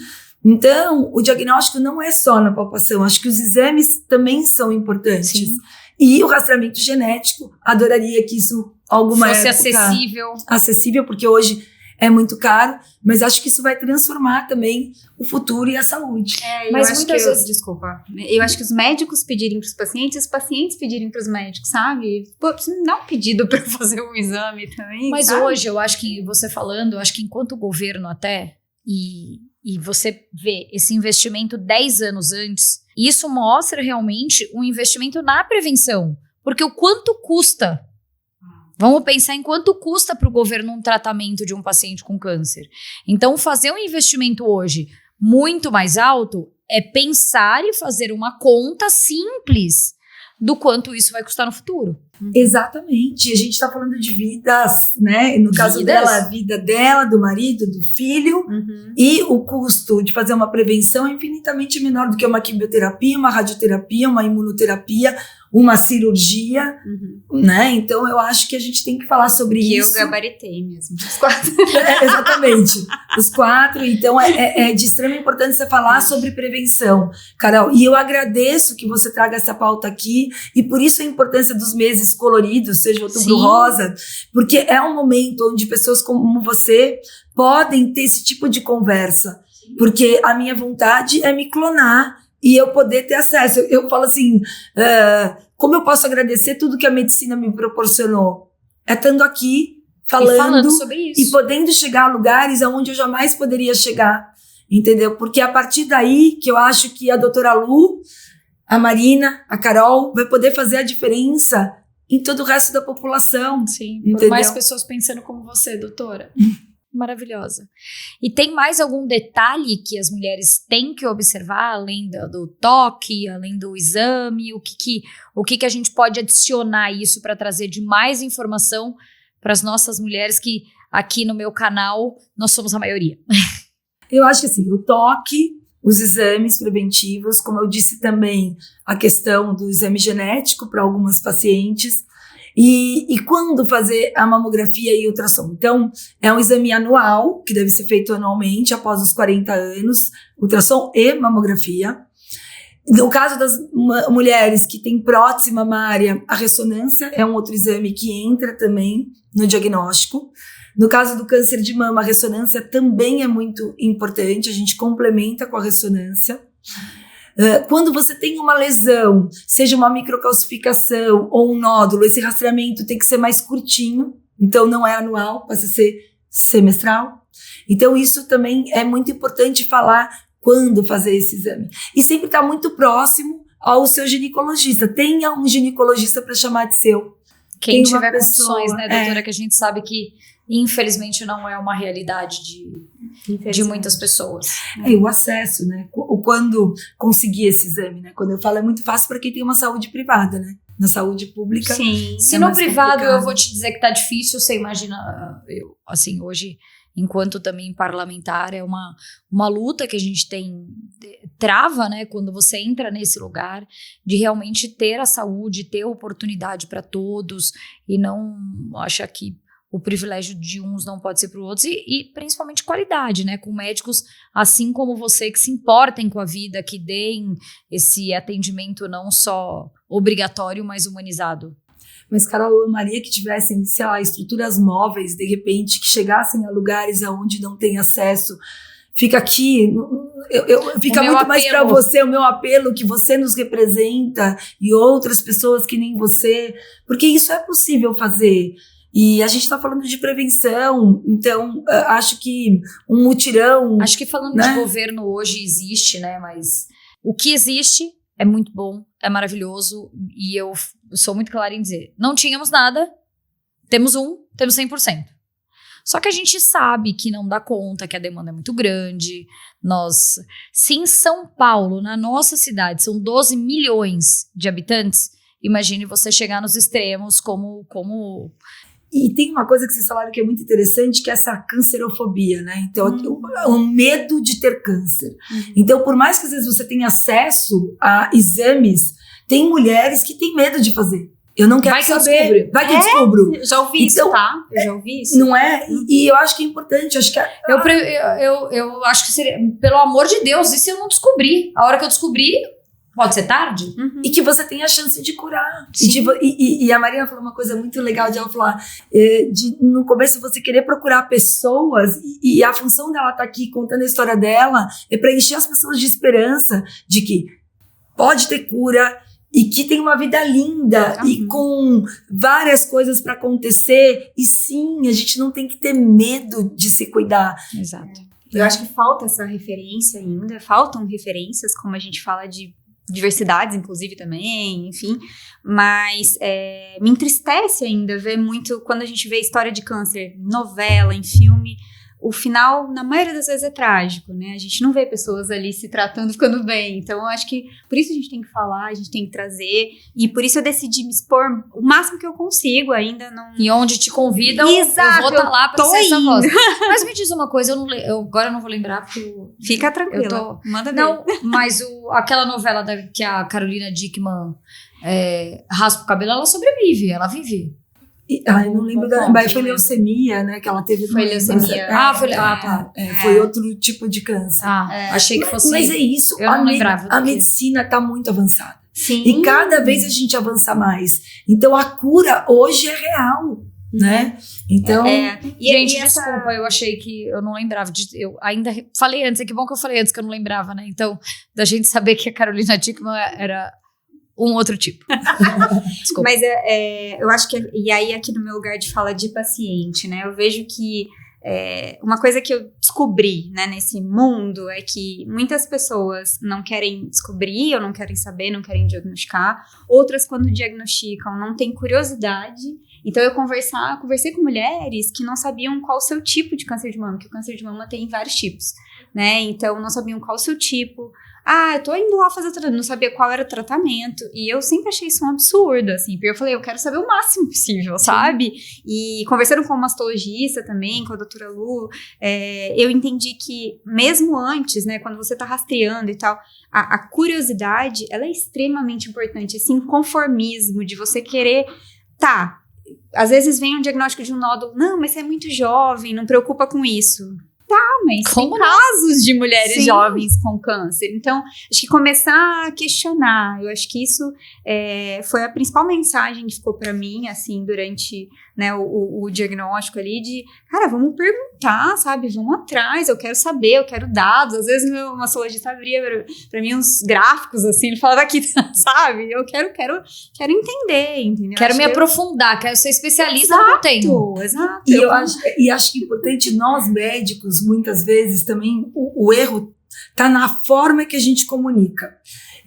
Então, o diagnóstico não é só na palpação, acho que os exames também são importantes. Sim. E o rastreamento genético, adoraria que isso alguma fosse época acessível. Acessível, porque hoje é muito caro, mas acho que isso vai transformar também o futuro e a saúde. Mas muitas vezes, desculpa, eu acho que os médicos pedirem para os pacientes pedirem para os médicos, sabe? Pô, não um pedido para fazer um exame também, mas sabe? Hoje, eu acho que você falando, eu acho que enquanto o governo até, e você vê esse investimento 10 anos antes, isso mostra realmente um investimento na prevenção. Porque o quanto custa? Vamos pensar em quanto custa para o governo um tratamento de um paciente com câncer. Então, fazer um investimento hoje muito mais alto é pensar e fazer uma conta simples do quanto isso vai custar no futuro. Exatamente. A gente está falando de vidas, né? No caso dela, a vida dela, do marido, do filho. E o custo de fazer uma prevenção é infinitamente menor do que uma quimioterapia, uma radioterapia, uma imunoterapia, uma cirurgia, né? Então eu acho que a gente tem que falar sobre isso. Que eu gabaritei mesmo, os 4. Exatamente, os 4. Então é de extrema importância falar sobre prevenção, Carol. E eu agradeço que você traga essa pauta aqui, e por isso a importância dos meses coloridos, seja Outubro Rosa, porque é um momento onde pessoas como você podem ter esse tipo de conversa, porque a minha vontade é me clonar e eu poder ter acesso. Eu falo assim, como eu posso agradecer tudo que a medicina me proporcionou? É estando aqui, falando sobre isso. E podendo chegar a lugares aonde eu jamais poderia chegar, entendeu? Porque é a partir daí que eu acho que a doutora Lu, a Marina, a Carol, vai poder fazer a diferença em todo o resto da população. Sim, entendeu? por mais pessoas pensando como você, doutora. Maravilhosa. E tem mais algum detalhe que as mulheres têm que observar, além do toque, além do exame? O que a gente pode adicionar isso para trazer de mais informação para as nossas mulheres, que aqui no meu canal nós somos a maioria? Eu acho que assim, o toque, os exames preventivos, como eu disse também, a questão do exame genético para algumas pacientes, e quando fazer a mamografia e ultrassom. Então, é um exame anual, que deve ser feito anualmente, após os 40 anos, ultrassom e mamografia. No caso das mulheres que têm prótese mamária, a ressonância é um outro exame que entra também no diagnóstico. No caso do câncer de mama, a ressonância também é muito importante, a gente complementa com a ressonância. Quando você tem uma lesão, seja uma microcalcificação ou um nódulo, esse rastreamento tem que ser mais curtinho, então não é anual, passa a ser semestral. Então isso também é muito importante falar quando fazer esse exame. E sempre estar muito próximo ao seu ginecologista. Tenha um ginecologista para chamar de seu. Quem tiver condições, né, doutora, que a gente sabe que infelizmente não é uma realidade de muitas pessoas. O acesso, né? Quando conseguir esse exame, né? Quando eu falo, é muito fácil para quem tem uma saúde privada, né? Na saúde pública. Sim. Se no privado complicado. Eu vou te dizer que tá difícil, você imagina, eu, assim, hoje, enquanto também parlamentar, é uma luta que a gente trava, né? Quando você entra nesse lugar, de realmente ter a saúde, ter oportunidade para todos e não achar que o privilégio de uns não pode ser para os outros, e principalmente qualidade, né? Com médicos assim como você, que se importem com a vida, que deem esse atendimento não só obrigatório, mas humanizado. Mas, Carol, eu amaria que tivessem, sei lá, estruturas móveis, de repente, que chegassem a lugares aonde não tem acesso. Fica aqui, fica muito mais para você, o meu apelo, que você nos representa e outras pessoas que nem você, porque isso é possível fazer. E a gente está falando de prevenção, então acho que um mutirão... Acho que falando de governo hoje existe, né? Mas o que existe é muito bom, é maravilhoso, e eu sou muito clara em dizer, não tínhamos nada, temos 100%. Só que a gente sabe que não dá conta, que a demanda é muito grande. Se em São Paulo, na nossa cidade, são 12 milhões de habitantes, imagine você chegar nos extremos como... E tem uma coisa que vocês falaram que é muito interessante, que é essa cancerofobia, né? Então, o medo de ter câncer. Então, por mais que às vezes você tenha acesso a exames, tem mulheres que têm medo de fazer. Eu não quero saber. Vai que eu descubro. Já ouvi isso, tá? Eu já ouvi isso. Não é? E eu acho que é importante. Acho que eu acho que seria, pelo amor de Deus, isso eu não descobri. A hora que eu descobri... Pode ser tarde? E que você tenha a chance de curar. E a Marina falou uma coisa muito legal de ela falar, no começo você querer procurar pessoas, e a função dela estar aqui contando a história dela é para encher as pessoas de esperança de que pode ter cura e que tem uma vida linda e com várias coisas para acontecer. E sim, a gente não tem que ter medo de se cuidar. Exato. Eu acho que falta essa referência ainda, faltam referências, como a gente fala de diversidades, inclusive, também, enfim, mas me entristece ainda ver muito, quando a gente vê história de câncer em novela, em filme, o final, na maioria das vezes, é trágico, né? A gente não vê pessoas ali se tratando, ficando bem. Então, eu acho que por isso a gente tem que falar, a gente tem que trazer. E por isso eu decidi me expor o máximo que eu consigo, ainda não... E onde te convidam, exato, eu vou estar lá pra ser essa voz. Mas me diz uma coisa, agora eu não vou lembrar, porque... Fica tranquila, manda ver. Não, mas aquela novela que a Carolina Dickmann raspa o cabelo, ela sobrevive, ela vive. Eu não lembro mas foi leucemia, né? Que ela teve. Foi leucemia. Foi outro tipo de câncer. Achei que fosse. Mas é isso. Eu não lembrava. A medicina está muito avançada. Sim. E cada vez a gente avança mais. Então a cura hoje é real, né? Então. Gente, desculpa, eu achei que eu não lembrava. Eu ainda falei antes, que bom que eu falei antes que eu não lembrava, né? Então, da gente saber que a Carolina Dickmann era um outro tipo. Desculpa. Mas eu acho que, e aí aqui no meu lugar de fala de paciente, né, eu vejo que uma coisa que eu descobri, né, nesse mundo é que muitas pessoas não querem descobrir, ou não querem saber, não querem diagnosticar, outras quando diagnosticam não têm curiosidade. Então eu conversei com mulheres que não sabiam qual o seu tipo de câncer de mama, porque o câncer de mama tem vários tipos, né, então não sabiam qual o seu tipo. Eu tô indo lá fazer tratamento, não sabia qual era o tratamento, e eu sempre achei isso um absurdo, assim, porque eu falei, eu quero saber o máximo possível, sabe? E conversando com uma mastologista também, com a doutora Lu, eu entendi que mesmo antes, né, quando você tá rastreando e tal, a curiosidade, ela é extremamente importante, esse inconformismo de você querer, às vezes vem um diagnóstico de um nódulo, não, mas você é muito jovem, não preocupa com isso. Mas tem casos de mulheres jovens com câncer. Então, acho que começar a questionar, eu acho que isso foi a principal mensagem que ficou pra mim, assim, durante, né, o diagnóstico ali de, cara, vamos perguntar, sabe? Vamos atrás, eu quero saber, eu quero dados. Às vezes, meu mastologista abria pra mim uns gráficos, assim, ele falava aqui, sabe? Eu quero entender, entendeu? Quero me aprofundar, quero ser especialista no que eu tenho. Exato. E acho que é importante nós, médicos, muitas vezes também o erro tá na forma que a gente comunica.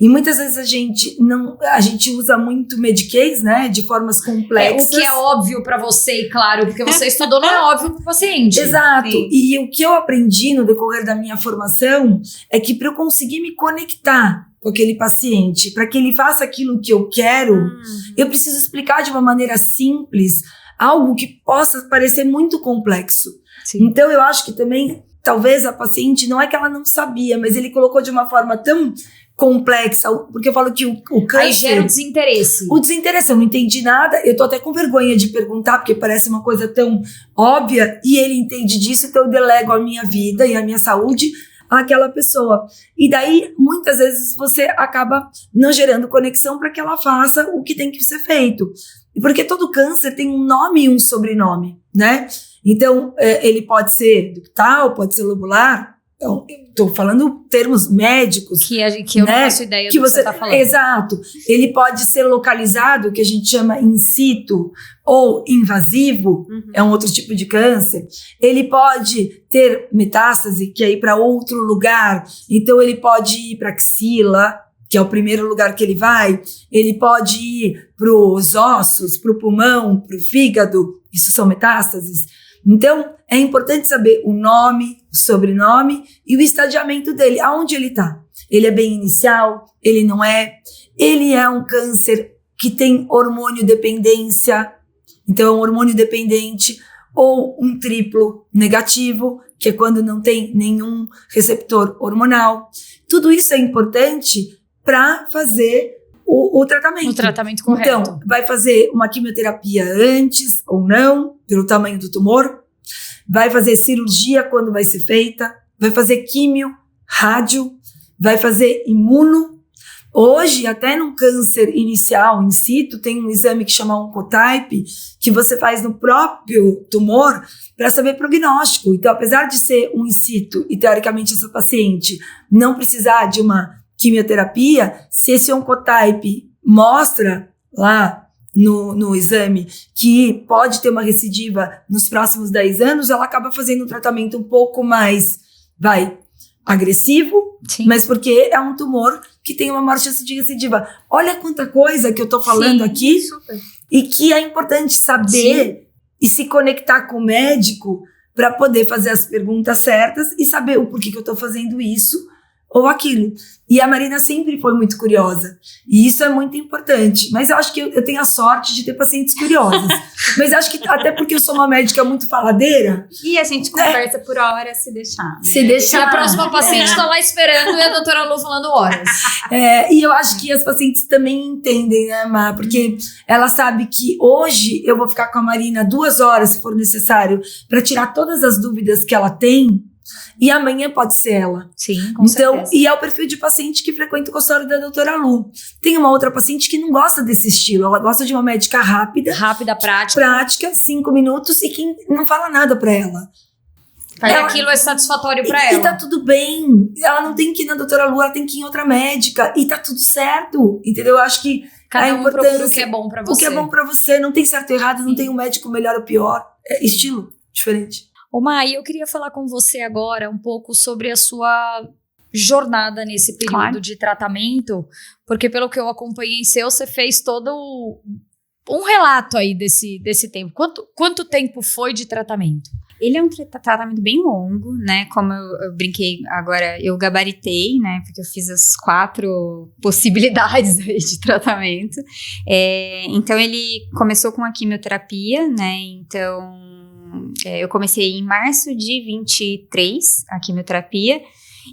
E muitas vezes a gente usa muito mediquês, né, de formas complexas. O que é óbvio pra você, e claro, porque você estudou, não é óbvio pro paciente. Exato. Sim. E o que eu aprendi no decorrer da minha formação é que para eu conseguir me conectar com aquele paciente, para que ele faça aquilo que eu quero, eu preciso explicar de uma maneira simples algo que possa parecer muito complexo. Sim. Então eu acho que também, talvez a paciente, não é que ela não sabia, mas ele colocou de uma forma tão complexa, porque eu falo que o câncer... Aí gera o desinteresse. O desinteresse, eu não entendi nada, eu tô até com vergonha de perguntar, porque parece uma coisa tão óbvia, e ele entende disso, então eu delego a minha vida e a minha saúde àquela pessoa. E daí, muitas vezes, você acaba não gerando conexão para que ela faça o que tem que ser feito. Porque todo câncer tem um nome e um sobrenome, né? Então, ele pode ser ductal, pode ser lobular. Então, estou falando termos médicos. Que eu não faço ideia do que você está falando. Exato. Ele pode ser localizado, que a gente chama in situ, ou invasivo, é um outro tipo de câncer. Ele pode ter metástase, que é ir para outro lugar. Então, ele pode ir para axila, que é o primeiro lugar que ele vai. Ele pode ir para os ossos, para o pulmão, para o fígado. Isso são metástases. Então, é importante saber o nome, o sobrenome e o estadiamento dele, aonde ele está. Ele é bem inicial, ele não é. Ele é um câncer que tem hormônio dependência, então é um hormônio dependente, ou um triplo negativo, que é quando não tem nenhum receptor hormonal. Tudo isso é importante para fazer o tratamento. O tratamento correto. Então, vai fazer uma quimioterapia antes ou não, pelo tamanho do tumor. Vai fazer cirurgia quando vai ser feita. Vai fazer químio, rádio. Vai fazer imuno. Hoje, até num câncer inicial, in situ, tem um exame que chama Oncotype, que você faz no próprio tumor para saber prognóstico. Então, apesar de ser um in situ e, teoricamente, essa paciente não precisar de uma quimioterapia, se esse Oncotype mostra lá no exame que pode ter uma recidiva nos próximos 10 anos, ela acaba fazendo um tratamento um pouco mais, agressivo, sim, mas porque é um tumor que tem uma maior chance de recidiva. Olha quanta coisa que eu tô falando, sim, aqui, super, e que é importante saber, sim, e se conectar com o médico para poder fazer as perguntas certas e saber o porquê que eu tô fazendo isso, ou aquilo. E a Marina sempre foi muito curiosa. E isso é muito importante. Mas eu acho que eu tenho a sorte de ter pacientes curiosas. Mas acho que até porque eu sou uma médica muito faladeira. E a gente conversa por hora se deixar. Né? Se deixar. E a próxima paciente tá lá esperando e a doutora Lu falando horas. E eu acho que as pacientes também entendem, né, Má? Porque ela sabe que hoje eu vou ficar com a Marina 2 horas, se for necessário, para tirar todas as dúvidas que ela tem. E amanhã pode ser ela. Sim, com certeza. E é o perfil de paciente que frequenta o consultório da doutora Lu. Tem uma outra paciente que não gosta desse estilo. Ela gosta de uma médica rápida, prática, 5 minutos, e que não fala nada pra ela. Aquilo é satisfatório pra ela. E tá tudo bem. Ela não tem que ir na doutora Lu, ela tem que ir em outra médica. E tá tudo certo. Entendeu? Eu acho que cada um procura o que é bom pra você. O que é bom pra você. Não tem certo ou errado, não tem um médico melhor ou pior. É estilo diferente. Ô Mai, eu queria falar com você agora um pouco sobre a sua jornada nesse período de tratamento, porque pelo que eu acompanhei seu, você fez todo um relato aí desse tempo. Quanto tempo foi de tratamento? Ele é um tratamento bem longo, né? Como eu brinquei agora, eu gabaritei, né? Porque eu fiz as 4 possibilidades aí de tratamento. Então, ele começou com a quimioterapia, né? Então, eu comecei em março de 23, a quimioterapia,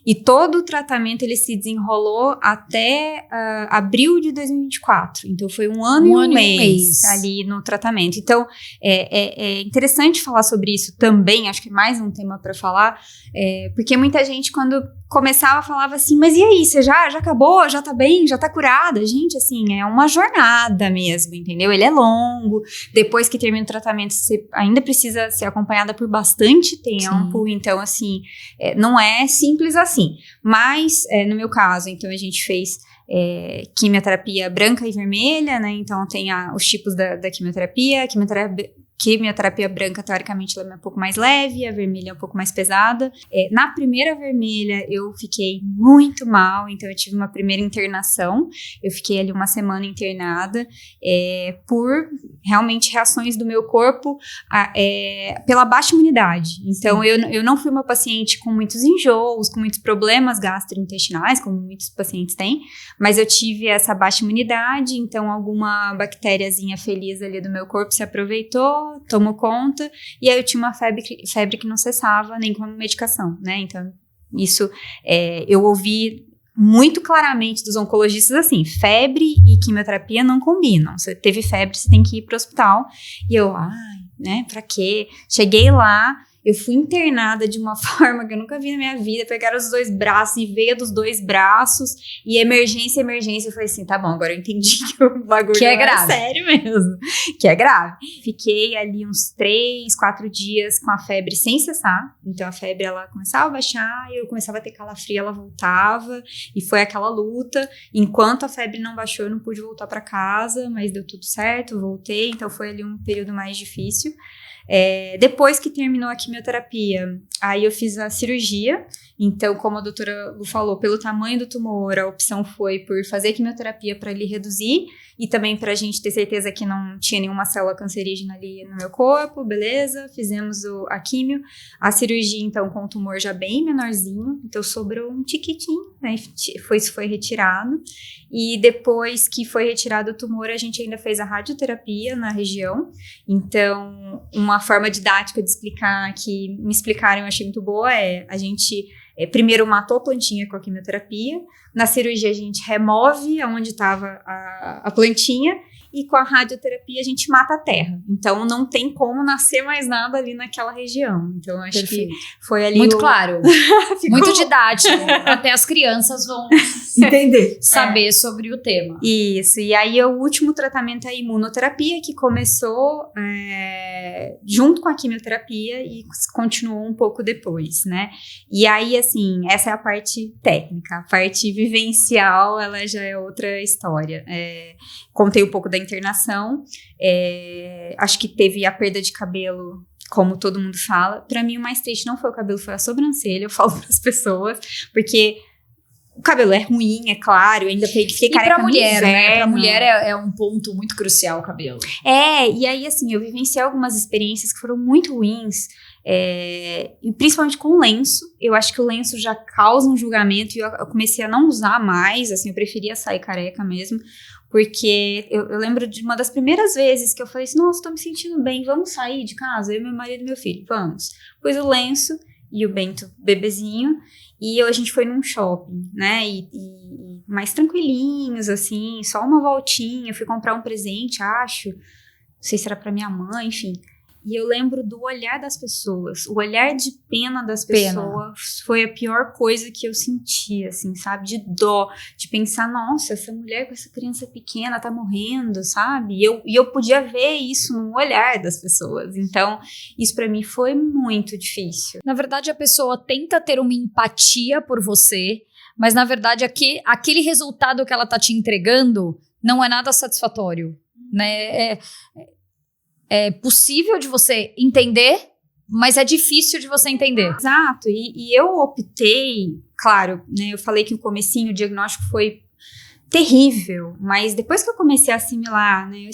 e todo o tratamento ele se desenrolou até abril de 2024. Então, foi um ano e um mês ali no tratamento. Então, é interessante falar sobre isso também, acho que é mais um tema para falar, porque muita gente, quando começava, falava assim, mas e aí, você já acabou? Já tá bem? Já tá curada? Gente, assim, é uma jornada mesmo, entendeu? Ele é longo, depois que termina o tratamento, você ainda precisa ser acompanhada por bastante tempo, então, assim, não é simples assim. Mas, no meu caso, então, a gente fez quimioterapia branca e vermelha, né? Então, tem os tipos da quimioterapia. Quimioterapia branca, teoricamente, ela é um pouco mais leve, a vermelha é um pouco mais pesada. Na primeira vermelha, eu fiquei muito mal, então eu tive uma primeira internação. Eu fiquei ali 1 semana internada por realmente reações do meu corpo pela baixa imunidade. Então, eu não fui uma paciente com muitos enjoos, com muitos problemas gastrointestinais, como muitos pacientes têm, mas eu tive essa baixa imunidade, então alguma bactériazinha feliz ali do meu corpo se aproveitou, tomou conta, e aí eu tinha uma febre que não cessava, nem com a medicação, né? Então, isso eu ouvi muito claramente dos oncologistas assim, febre e quimioterapia não combinam. Você teve febre, você tem que ir pro hospital. E eu, né, pra quê? Cheguei lá, eu fui internada de uma forma que eu nunca vi na minha vida, pegaram os 2 braços e veia dos 2 braços, e emergência, eu falei assim, tá bom, agora eu entendi que o bagulho que é grave. Sério mesmo, que é grave. Fiquei ali uns 3, 4 dias com a febre sem cessar, então a febre ela começava a baixar, eu começava a ter calafrio, ela voltava, e foi aquela luta. Enquanto a febre não baixou, eu não pude voltar pra casa, mas deu tudo certo, voltei, então foi ali um período mais difícil. Depois que terminou a quimioterapia, aí eu fiz a cirurgia. Então, como a doutora Lu falou, pelo tamanho do tumor, a opção foi por fazer quimioterapia para ele reduzir e também para a gente ter certeza que não tinha nenhuma célula cancerígena ali no meu corpo, beleza? Fizemos a quimio, a cirurgia então com o tumor já bem menorzinho, então sobrou um tiquitinho, né? Isso foi retirado, e depois que foi retirado o tumor, a gente ainda fez a radioterapia na região. Então, uma forma didática de explicar, que me explicaram, eu achei muito boa, a gente primeiro matou a plantinha com a quimioterapia, na cirurgia a gente remove onde estava a plantinha, e com a radioterapia a gente mata a terra. Então, não tem como nascer mais nada ali naquela região. Então, acho Perfeito. Que foi ali muito claro, muito didático. Até as crianças vão entender, saber sobre o tema. Isso, e aí o último tratamento é a imunoterapia, que começou junto com a quimioterapia e continuou um pouco depois, né? E aí, assim, essa é a parte técnica. A parte vivencial, ela já é outra história. Contei um pouco da internação, acho que teve a perda de cabelo, como todo mundo fala. Pra mim, o mais triste não foi o cabelo, foi a sobrancelha, eu falo pras pessoas, porque o cabelo é ruim, é claro, eu ainda fiquei careca pra mulher, no né? Pra mulher é um ponto muito crucial o cabelo. E aí, assim, eu vivenciei algumas experiências que foram muito ruins, E principalmente com o lenço. Eu acho que o lenço já causa um julgamento e eu comecei a não usar mais, assim, eu preferia sair careca mesmo, porque eu lembro de uma das primeiras vezes que eu falei assim, nossa, tô me sentindo bem, vamos sair de casa? Eu, meu marido e meu filho, vamos. Pus o lenço e o Bento bebezinho, e a gente foi num shopping, né, e mais tranquilinhos, assim, só uma voltinha, fui comprar um presente, acho, não sei se era pra minha mãe, enfim. E eu lembro do olhar das pessoas, o olhar de pena das pessoas foi a pior coisa que eu senti, assim, sabe, de dó, de pensar, nossa, essa mulher com essa criança pequena tá morrendo, sabe, e eu podia ver isso no olhar das pessoas, então, isso pra mim foi muito difícil. Na verdade, a pessoa tenta ter uma empatia por você, mas na verdade aquele resultado que ela tá te entregando não é nada satisfatório, né, é possível de você entender, mas é difícil de você entender. Exato, e eu optei, claro, né, eu falei que no comecinho o diagnóstico foi terrível, mas depois que eu comecei a assimilar, né,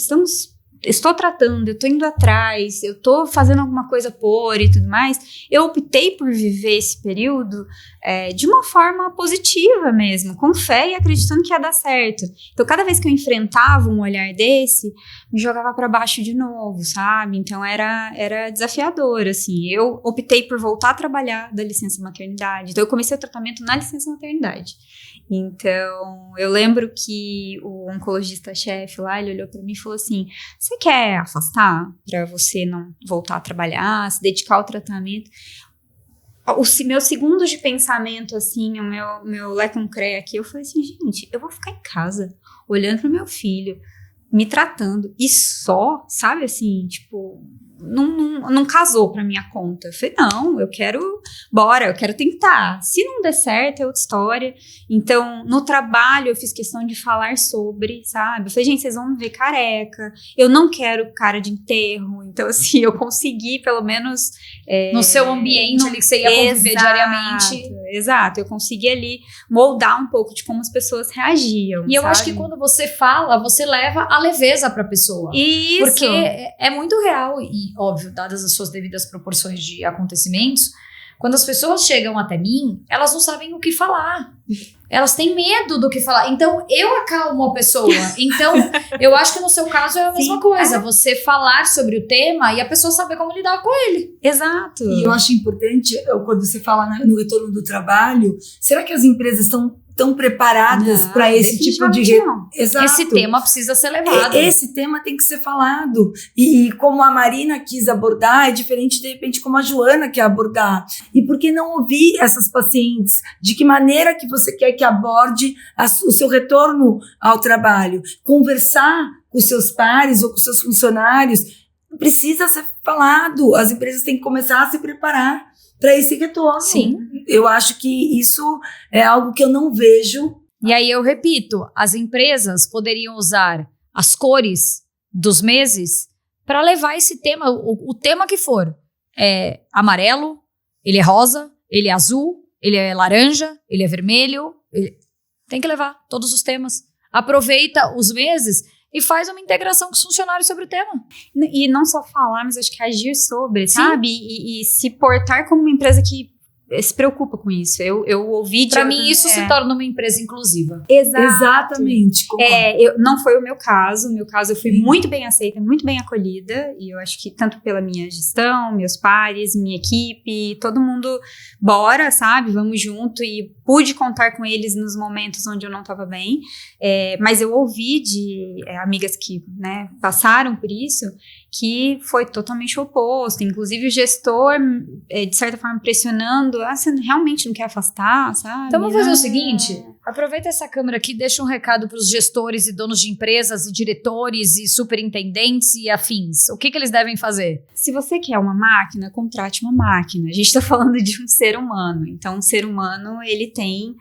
estou tratando, eu estou indo atrás, eu estou fazendo alguma coisa por e tudo mais, eu optei por viver esse período de uma forma positiva mesmo, com fé e acreditando que ia dar certo. Então, cada vez que eu enfrentava um olhar desse, me jogava para baixo de novo, sabe? Então, era desafiador, assim. Eu optei por voltar a trabalhar da licença maternidade. Então, eu comecei o tratamento na licença maternidade. Então, eu lembro que o oncologista-chefe lá, ele olhou para mim e falou assim, você quer afastar para você não voltar a trabalhar, se dedicar ao tratamento? Meu segundo de pensamento, assim, o meu lecumcré aqui, eu falei assim, gente, eu vou ficar em casa, olhando pro meu filho, me tratando, e só, sabe, assim, tipo, não casou pra minha conta. Eu falei, não, eu quero tentar. Se não der certo, é outra história. Então, no trabalho, eu fiz questão de falar sobre, sabe? Eu falei, gente, vocês vão me ver careca. Eu não quero cara de enterro. Então, assim, eu consegui, pelo menos... no seu ambiente ali que você ia conviver diariamente. Exato, eu consegui ali moldar um pouco de como as pessoas reagiam, E eu acho que quando você fala, você leva a leveza pra pessoa. Isso. Porque é muito real e, óbvio, dadas as suas devidas proporções de acontecimentos, quando as pessoas chegam até mim, elas não sabem o que falar. Elas têm medo do que falar. Então, eu acalmo a pessoa. Então, eu acho que no seu caso é a mesma coisa. Você falar sobre o tema e a pessoa saber como lidar com ele. Exato. E eu acho importante, quando você fala no retorno do trabalho, será que as empresas estão preparadas para esse tipo de... Exato. Esse tema precisa ser levado. Esse tema tem que ser falado. E como a Marina quis abordar, é diferente, de repente, como a Joana quer abordar. E por que não ouvir essas pacientes? De que maneira que você quer que aborde o seu retorno ao trabalho? Conversar com os seus pares ou com os seus funcionários precisa ser falado. As empresas têm que começar a se preparar para esse retorno. Sim. Eu acho que isso é algo que eu não vejo. E aí eu repito, as empresas poderiam usar as cores dos meses para levar esse tema, o tema que for. É amarelo, ele é rosa, ele é azul, ele é laranja, ele é vermelho. Tem que levar todos os temas. Aproveita os meses e faz uma integração com os funcionários sobre o tema. E não só falar, mas acho que agir sobre, sabe? E se portar como uma empresa que se preocupa com isso. Eu ouvi de... Pra mim, isso se torna uma empresa inclusiva. Exatamente. Não foi o meu caso. No meu caso, eu fui muito bem aceita, muito bem acolhida. E eu acho que tanto pela minha gestão, meus pares, minha equipe, todo mundo, bora, sabe? Vamos junto. E pude contar com eles nos momentos onde eu não estava bem. Mas eu ouvi de amigas que, né, passaram por isso, que foi totalmente oposto. Inclusive o gestor, de certa forma, pressionando. Você realmente não quer afastar, sabe? Então vamos fazer o seguinte, aproveita essa câmera aqui, deixa um recado para os gestores e donos de empresas e diretores e superintendentes e afins. O que eles devem fazer? Se você quer uma máquina, contrate uma máquina. A gente está falando de um ser humano. Então, um ser humano, ele tem...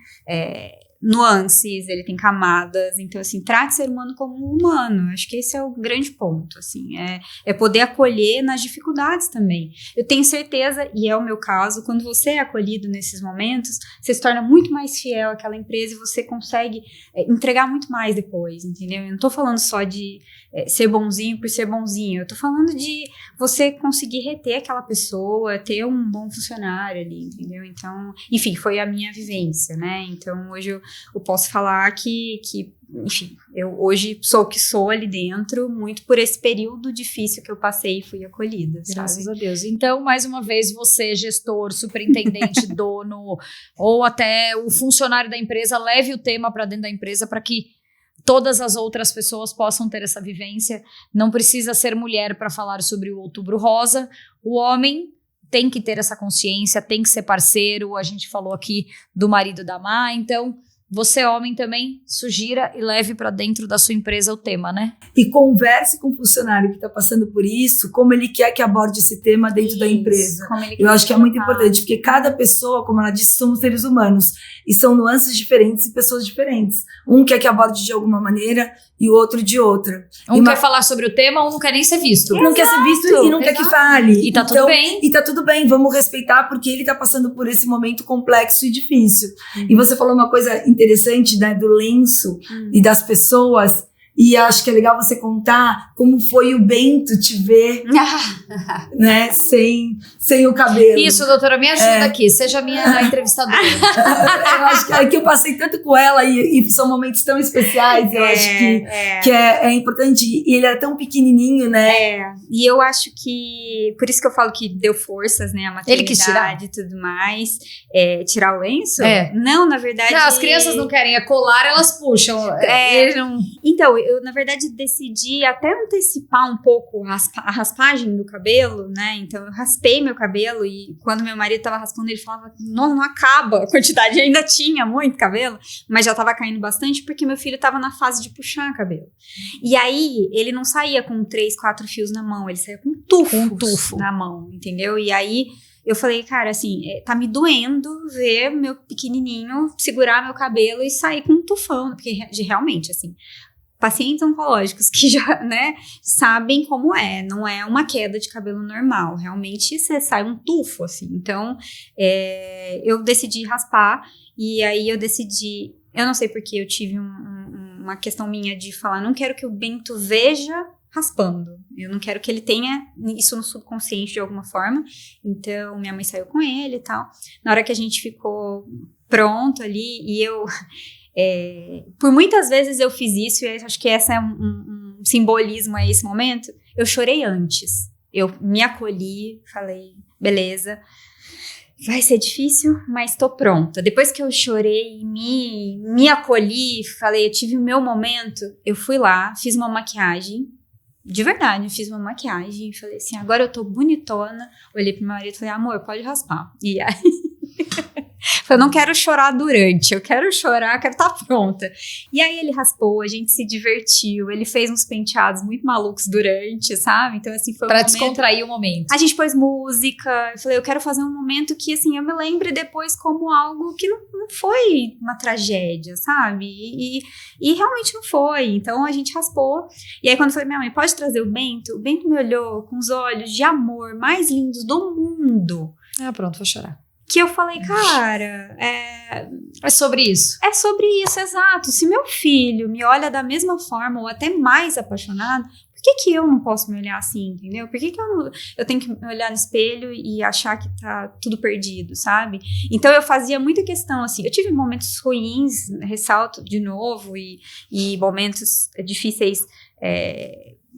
nuances, ele tem camadas, então assim, trate o ser humano como um humano. Acho que esse é o grande ponto, assim, é poder acolher nas dificuldades também. Eu tenho certeza, e é o meu caso, quando você é acolhido nesses momentos, você se torna muito mais fiel àquela empresa e você consegue entregar muito mais depois, entendeu? Eu não tô falando só de ser bonzinho por ser bonzinho. Eu tô falando de você conseguir reter aquela pessoa, ter um bom funcionário ali, entendeu? Então, enfim, foi a minha vivência, né? Então, hoje eu posso falar que enfim, eu hoje sou o que sou ali dentro, muito por esse período difícil que eu passei e fui acolhida, sabe? Graças a Deus. Então, mais uma vez, você, gestor, superintendente, dono, ou até o funcionário da empresa, leve o tema para dentro da empresa para que todas as outras pessoas possam ter essa vivência. Não precisa ser mulher para falar sobre o Outubro Rosa. O homem tem que ter essa consciência, tem que ser parceiro. A gente falou aqui do marido da Má, então você, homem, também sugira e leve para dentro da sua empresa o tema, né? E converse com o funcionário que está passando por isso, como ele quer que aborde esse tema dentro da empresa. Eu acho que é muito importante, porque cada pessoa, como ela disse, somos seres humanos. E são nuances diferentes e pessoas diferentes. Um quer que aborde de alguma maneira e o outro de outra. Um quer falar sobre o tema, um não quer nem ser visto. Não quer ser visto e não quer que fale. E tá tudo bem. E tá tudo bem, vamos respeitar, porque ele tá passando por esse momento complexo e difícil. E você falou uma coisa interessante, né, do lenço e das pessoas. E acho que é legal você contar como foi o Bento te ver, né, sem o cabelo. Isso, doutora, me ajuda aqui, seja a minha entrevistadora. Eu acho que eu passei tanto com ela e são momentos tão especiais, eu acho que é importante. E ele era tão pequenininho, né? E eu acho que, por isso que eu falo que deu forças, né, a maternidade Ele quis tirar? e tudo mais. Tirar o lenço? É. Não, na verdade... Não, as crianças não querem, é colar, elas puxam. Eles não... Então, eu, na verdade, decidi até antecipar um pouco a raspagem do cabelo, né? Então, eu raspei meu cabelo e quando meu marido tava raspando, ele falava, não acaba a quantidade. Ainda tinha muito cabelo, mas já tava caindo bastante porque meu filho tava na fase de puxar cabelo. E aí, ele não saía com 3, 4 fios na mão, ele saía com tufo na mão, entendeu? E aí, eu falei, cara, assim, tá me doendo ver meu pequenininho segurar meu cabelo e sair com um tufão, porque realmente, assim... Pacientes oncológicos que já, né, sabem como não é uma queda de cabelo normal, realmente você sai um tufo, assim. Então, eu decidi raspar e aí eu não sei porque eu tive uma questão minha de falar, não quero que o Bento veja raspando, eu não quero que ele tenha isso no subconsciente de alguma forma, então minha mãe saiu com ele e tal. Na hora que a gente ficou pronto ali e eu... por muitas vezes eu fiz isso e acho que esse é um simbolismo a esse momento. Eu chorei antes, eu me acolhi, falei, beleza, vai ser difícil, mas tô pronta. Depois que eu chorei, me acolhi, falei, eu tive o meu momento, eu fui lá, fiz uma maquiagem, de verdade, eu fiz uma maquiagem, falei assim, agora eu tô bonitona, olhei pro meu marido e falei, amor, pode raspar. E aí... Eu não quero chorar durante, eu quero chorar, quero estar pronta. E aí ele raspou, a gente se divertiu, ele fez uns penteados muito malucos durante, sabe? Então, assim, foi pra descontrair o momento. A gente pôs música, eu falei, eu quero fazer um momento que, assim, eu me lembre depois como algo que não foi uma tragédia, sabe? E realmente não foi. Então, a gente raspou. E aí, quando eu falei, minha mãe, pode trazer o Bento me olhou com os olhos de amor mais lindos do mundo. Pronto, vou chorar. Que eu falei, cara, é sobre isso. É sobre isso, exato. Se meu filho me olha da mesma forma ou até mais apaixonado, por que eu não posso me olhar assim, entendeu? Por que eu tenho que me olhar no espelho e achar que tá tudo perdido, sabe? Então eu fazia muita questão, assim, eu tive momentos ruins, ressalto de novo, e momentos difíceis,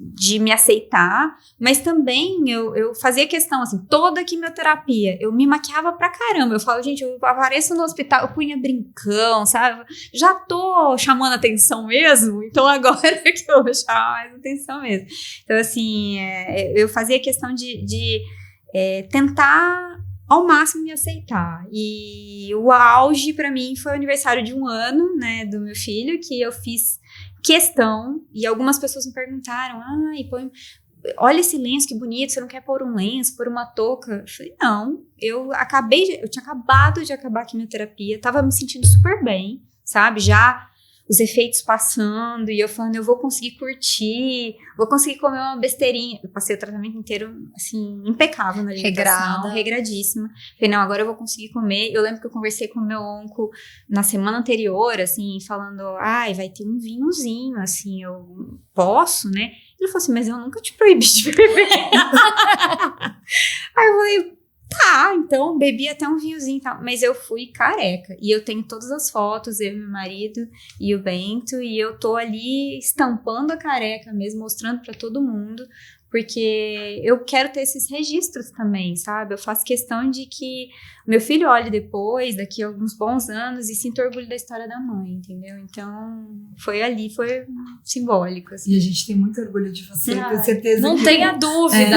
de me aceitar, mas também eu fazia questão, assim, toda a quimioterapia, eu me maquiava pra caramba, eu falo, gente, eu apareço no hospital, eu punha brincão, sabe, já tô chamando atenção mesmo, então agora é que eu vou chamar mais atenção mesmo. Então, assim, eu fazia questão de tentar ao máximo me aceitar, e o auge pra mim foi o aniversário de 1 ano, né, do meu filho, que eu fiz questão, e algumas pessoas me perguntaram, olha esse lenço, que bonito, você não quer pôr um lenço, pôr uma touca? Eu falei, não, eu tinha acabado de acabar a quimioterapia, tava me sentindo super bem, sabe, já os efeitos passando, e eu falando, eu vou conseguir curtir, vou conseguir comer uma besteirinha. Eu passei o tratamento inteiro, assim, impecável na alimentação, regradíssima. Falei, não, agora eu vou conseguir comer. Eu lembro que eu conversei com o meu onco na semana anterior, assim, falando, ai, vai ter um vinhozinho, assim, eu posso, né? Ele falou assim, mas eu nunca te proibi de beber. Aí eu falei, tá, então bebi até um vinhozinho e tal, mas eu fui careca, e eu tenho todas as fotos, eu, meu marido e o Bento, e eu tô ali estampando a careca mesmo, mostrando pra todo mundo, porque eu quero ter esses registros também, sabe? Eu faço questão de que meu filho olhe depois, daqui a alguns bons anos, e sinta orgulho da história da mãe, entendeu? Então, foi simbólico, assim. E a gente tem muito orgulho de você, tenho certeza. Não que tenha dúvida.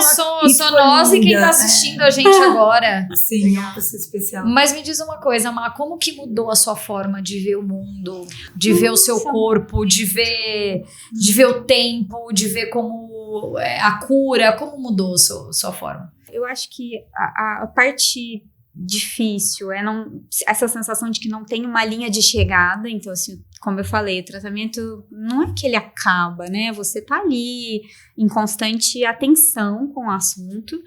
Sou nós e quem tá assistindo a gente agora. Sim, é uma pessoa especial. Mas me diz uma coisa, Má, como que mudou a sua forma de ver o mundo, de ver o seu corpo, de ver o tempo, de ver como a cura, como mudou a sua forma? Eu acho que a parte difícil é essa sensação de que não tem uma linha de chegada. Então, assim, como eu falei, o tratamento não é que ele acaba, né? Você tá ali em constante atenção com o assunto.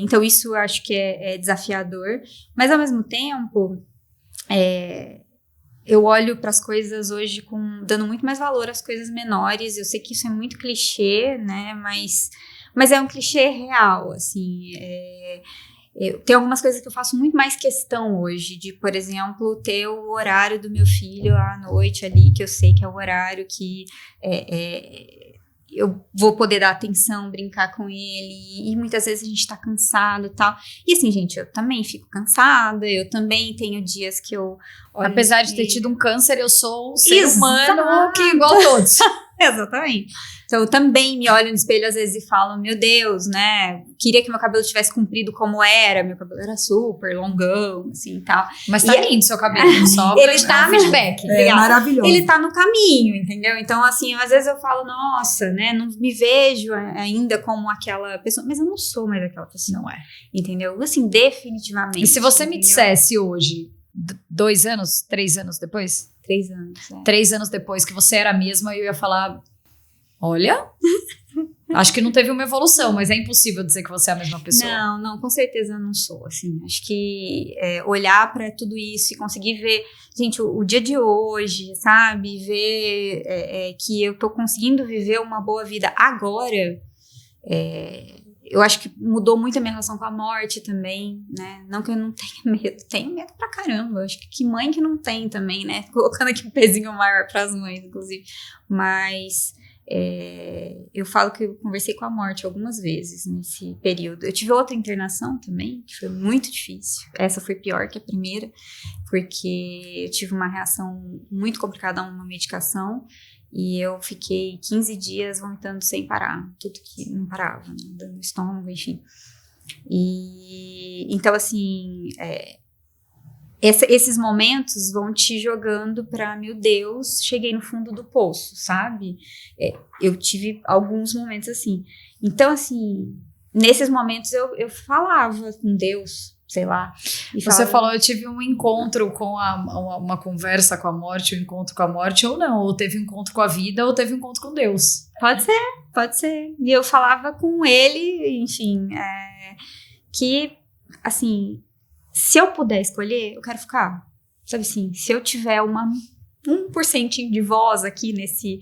Então, isso eu acho que é desafiador. Mas, ao mesmo tempo, eu olho para as coisas hoje dando muito mais valor às coisas menores. Eu sei que isso é muito clichê, né? Mas é um clichê real, assim. Tem algumas coisas que eu faço muito mais questão hoje, de, por exemplo, ter o horário do meu filho à noite ali, que eu sei que é o horário que eu vou poder dar atenção, brincar com ele, e muitas vezes a gente tá cansado e tal. E assim, gente, eu também fico cansada, eu também tenho dias que eu olho. Apesar de ter tido um câncer, eu sou um ser humano que igual todos. Exatamente. Então, eu também me olho no espelho às vezes e falo, meu Deus, né? Queria que meu cabelo tivesse comprido como era. Meu cabelo era super longão, assim, e tal. Mas tá lindo seu cabelo, só pra te dar feedback. Maravilhoso. Ele tá no caminho, entendeu? Então, assim, às vezes eu falo, nossa, né? Não me vejo ainda como aquela pessoa. Mas eu não sou mais aquela pessoa. Não é. Entendeu? Assim, definitivamente. E se você me dissesse hoje, 2 anos, 3 anos depois? 3 anos, 3 anos depois que você era a mesma, eu ia falar, olha, acho que não teve uma evolução, mas é impossível dizer que você é a mesma pessoa. Não, com certeza eu não sou, assim, acho que olhar pra tudo isso e conseguir ver, gente, o dia de hoje, sabe, ver que eu tô conseguindo viver uma boa vida agora, eu acho que mudou muito a minha relação com a morte também, né? Não que eu não tenha medo, tenho medo pra caramba. Eu acho que mãe que não tem também, né? Colocando aqui um pezinho maior pras mães, inclusive. Mas eu falo que eu conversei com a morte algumas vezes nesse período. Eu tive outra internação também, que foi muito difícil. Essa foi pior que a primeira, porque eu tive uma reação muito complicada a uma medicação. E eu fiquei 15 dias vomitando sem parar. Tudo que não parava, né? Dando estômago, enfim. E então, assim, esses momentos vão te jogando pra, meu Deus, cheguei no fundo do poço, sabe? Eu tive alguns momentos assim. Então, assim, nesses momentos eu falava com Deus, sei lá. Você falou, eu tive um encontro com uma conversa com a morte, um encontro com a morte, ou não, ou teve um encontro com a vida, ou teve um encontro com Deus. Pode ser. E eu falava com ele, enfim, que, assim, se eu puder escolher, eu quero ficar. Sabe assim, se eu tiver 1% de voz aqui nesse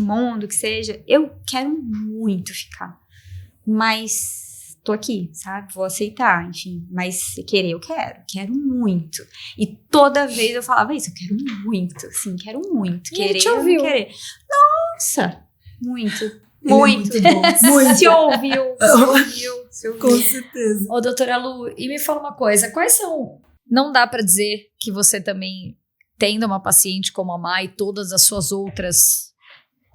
mundo, que seja, eu quero muito ficar. Mas tô aqui, sabe? Vou aceitar, enfim. Mas querer, eu quero muito. E toda vez eu falava isso, eu quero muito, assim, quero muito. Querer, te ouviu. Querer. Nossa! Muito. Muito bom. Muito. Se ouviu. Com certeza. Ô, doutora Lu, e me fala uma coisa, quais são... Não dá pra dizer que você também, tendo uma paciente como a Má e todas as suas outras,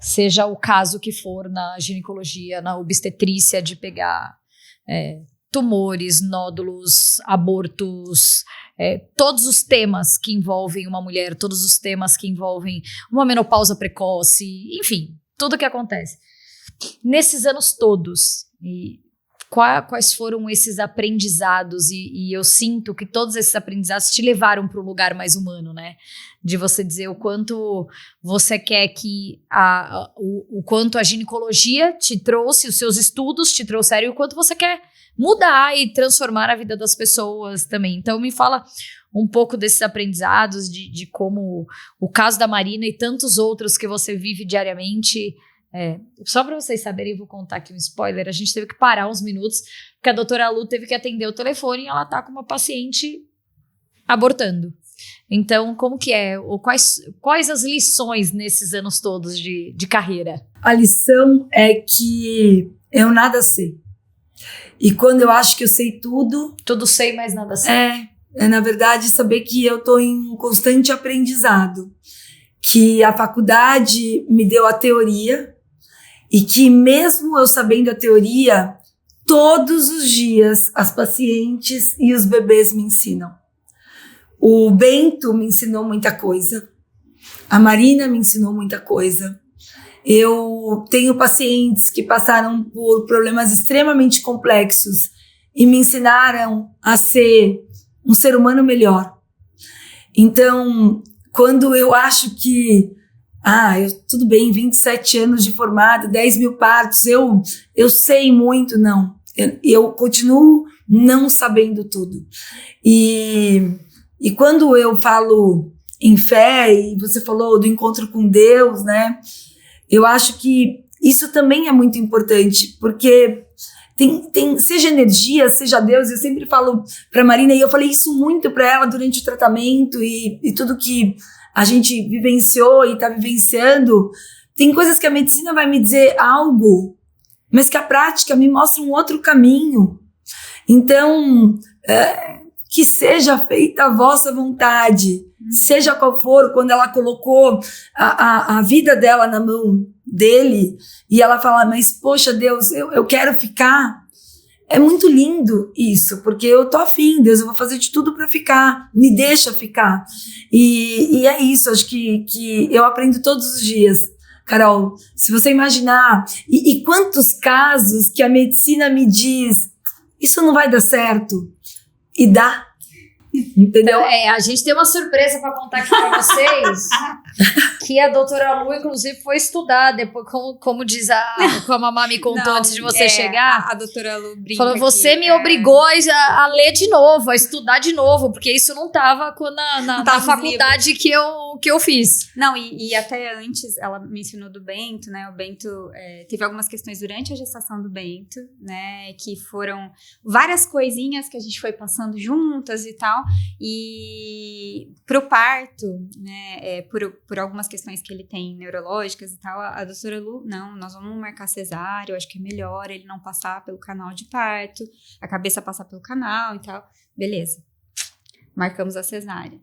seja o caso que for na ginecologia, na obstetrícia, de pegar tumores, nódulos, abortos, todos os temas que envolvem uma mulher, todos os temas que envolvem uma menopausa precoce, enfim, tudo que acontece. Nesses anos todos, e quais foram esses aprendizados? E eu sinto que todos esses aprendizados te levaram para um lugar mais humano, né? De você dizer o quanto você quer que o quanto a ginecologia te trouxe, os seus estudos te trouxeram, e o quanto você quer mudar e transformar a vida das pessoas também. Então me fala um pouco desses aprendizados, de como o caso da Marina e tantos outros que você vive diariamente. Só para vocês saberem, eu vou contar aqui um spoiler, a gente teve que parar uns minutos, porque a doutora Lu teve que atender o telefone e ela tá com uma paciente abortando. Então, como que é? Ou quais as lições nesses anos todos de carreira? A lição é que eu nada sei. E quando eu acho que eu sei tudo... Tudo sei, mas nada sei. Na verdade, saber que eu estou em um constante aprendizado. Que a faculdade me deu a teoria e que mesmo eu sabendo a teoria, todos os dias as pacientes e os bebês me ensinam. O Bento me ensinou muita coisa. A Marina me ensinou muita coisa. Eu tenho pacientes que passaram por problemas extremamente complexos e me ensinaram a ser um ser humano melhor. Então, quando eu acho que, tudo bem, 27 anos de formada, 10 mil partos, eu sei muito, não. Eu continuo não sabendo tudo. E quando eu falo em fé, e você falou do encontro com Deus, né? Eu acho que isso também é muito importante, porque tem seja energia, seja Deus. Eu sempre falo para Marina, e eu falei isso muito para ela durante o tratamento e tudo que a gente vivenciou e está vivenciando. Tem coisas que a medicina vai me dizer algo, mas que a prática me mostra um outro caminho. Então, que seja feita a vossa vontade, seja qual for. Quando ela colocou a vida dela na mão dele, e ela fala, mas poxa Deus, eu quero ficar. É muito lindo isso, porque eu tô afim, Deus, eu vou fazer de tudo para ficar, me deixa ficar. E é isso, acho que eu aprendo todos os dias. Carol, se você imaginar, e quantos casos que a medicina me diz, isso não vai dar certo, e dá. Entendeu? A gente tem uma surpresa para contar aqui para vocês, que a doutora Lu, inclusive, foi estudar depois, como diz como a Mamá me contou antes de você chegar. A doutora Lu brinca falou, você me obrigou a ler de novo, a estudar de novo, porque isso não estava na faculdade que eu fiz. Não, e até antes, ela mencionou do Bento, né? O Bento teve algumas questões durante a gestação do Bento, né? Que foram várias coisinhas que a gente foi passando juntas e tal. E pro parto, né, por algumas questões que ele tem neurológicas e tal, a doutora Lu, não, nós vamos marcar cesárea, eu acho que é melhor ele não passar pelo canal de parto, a cabeça passar pelo canal e tal. Beleza, marcamos a cesárea.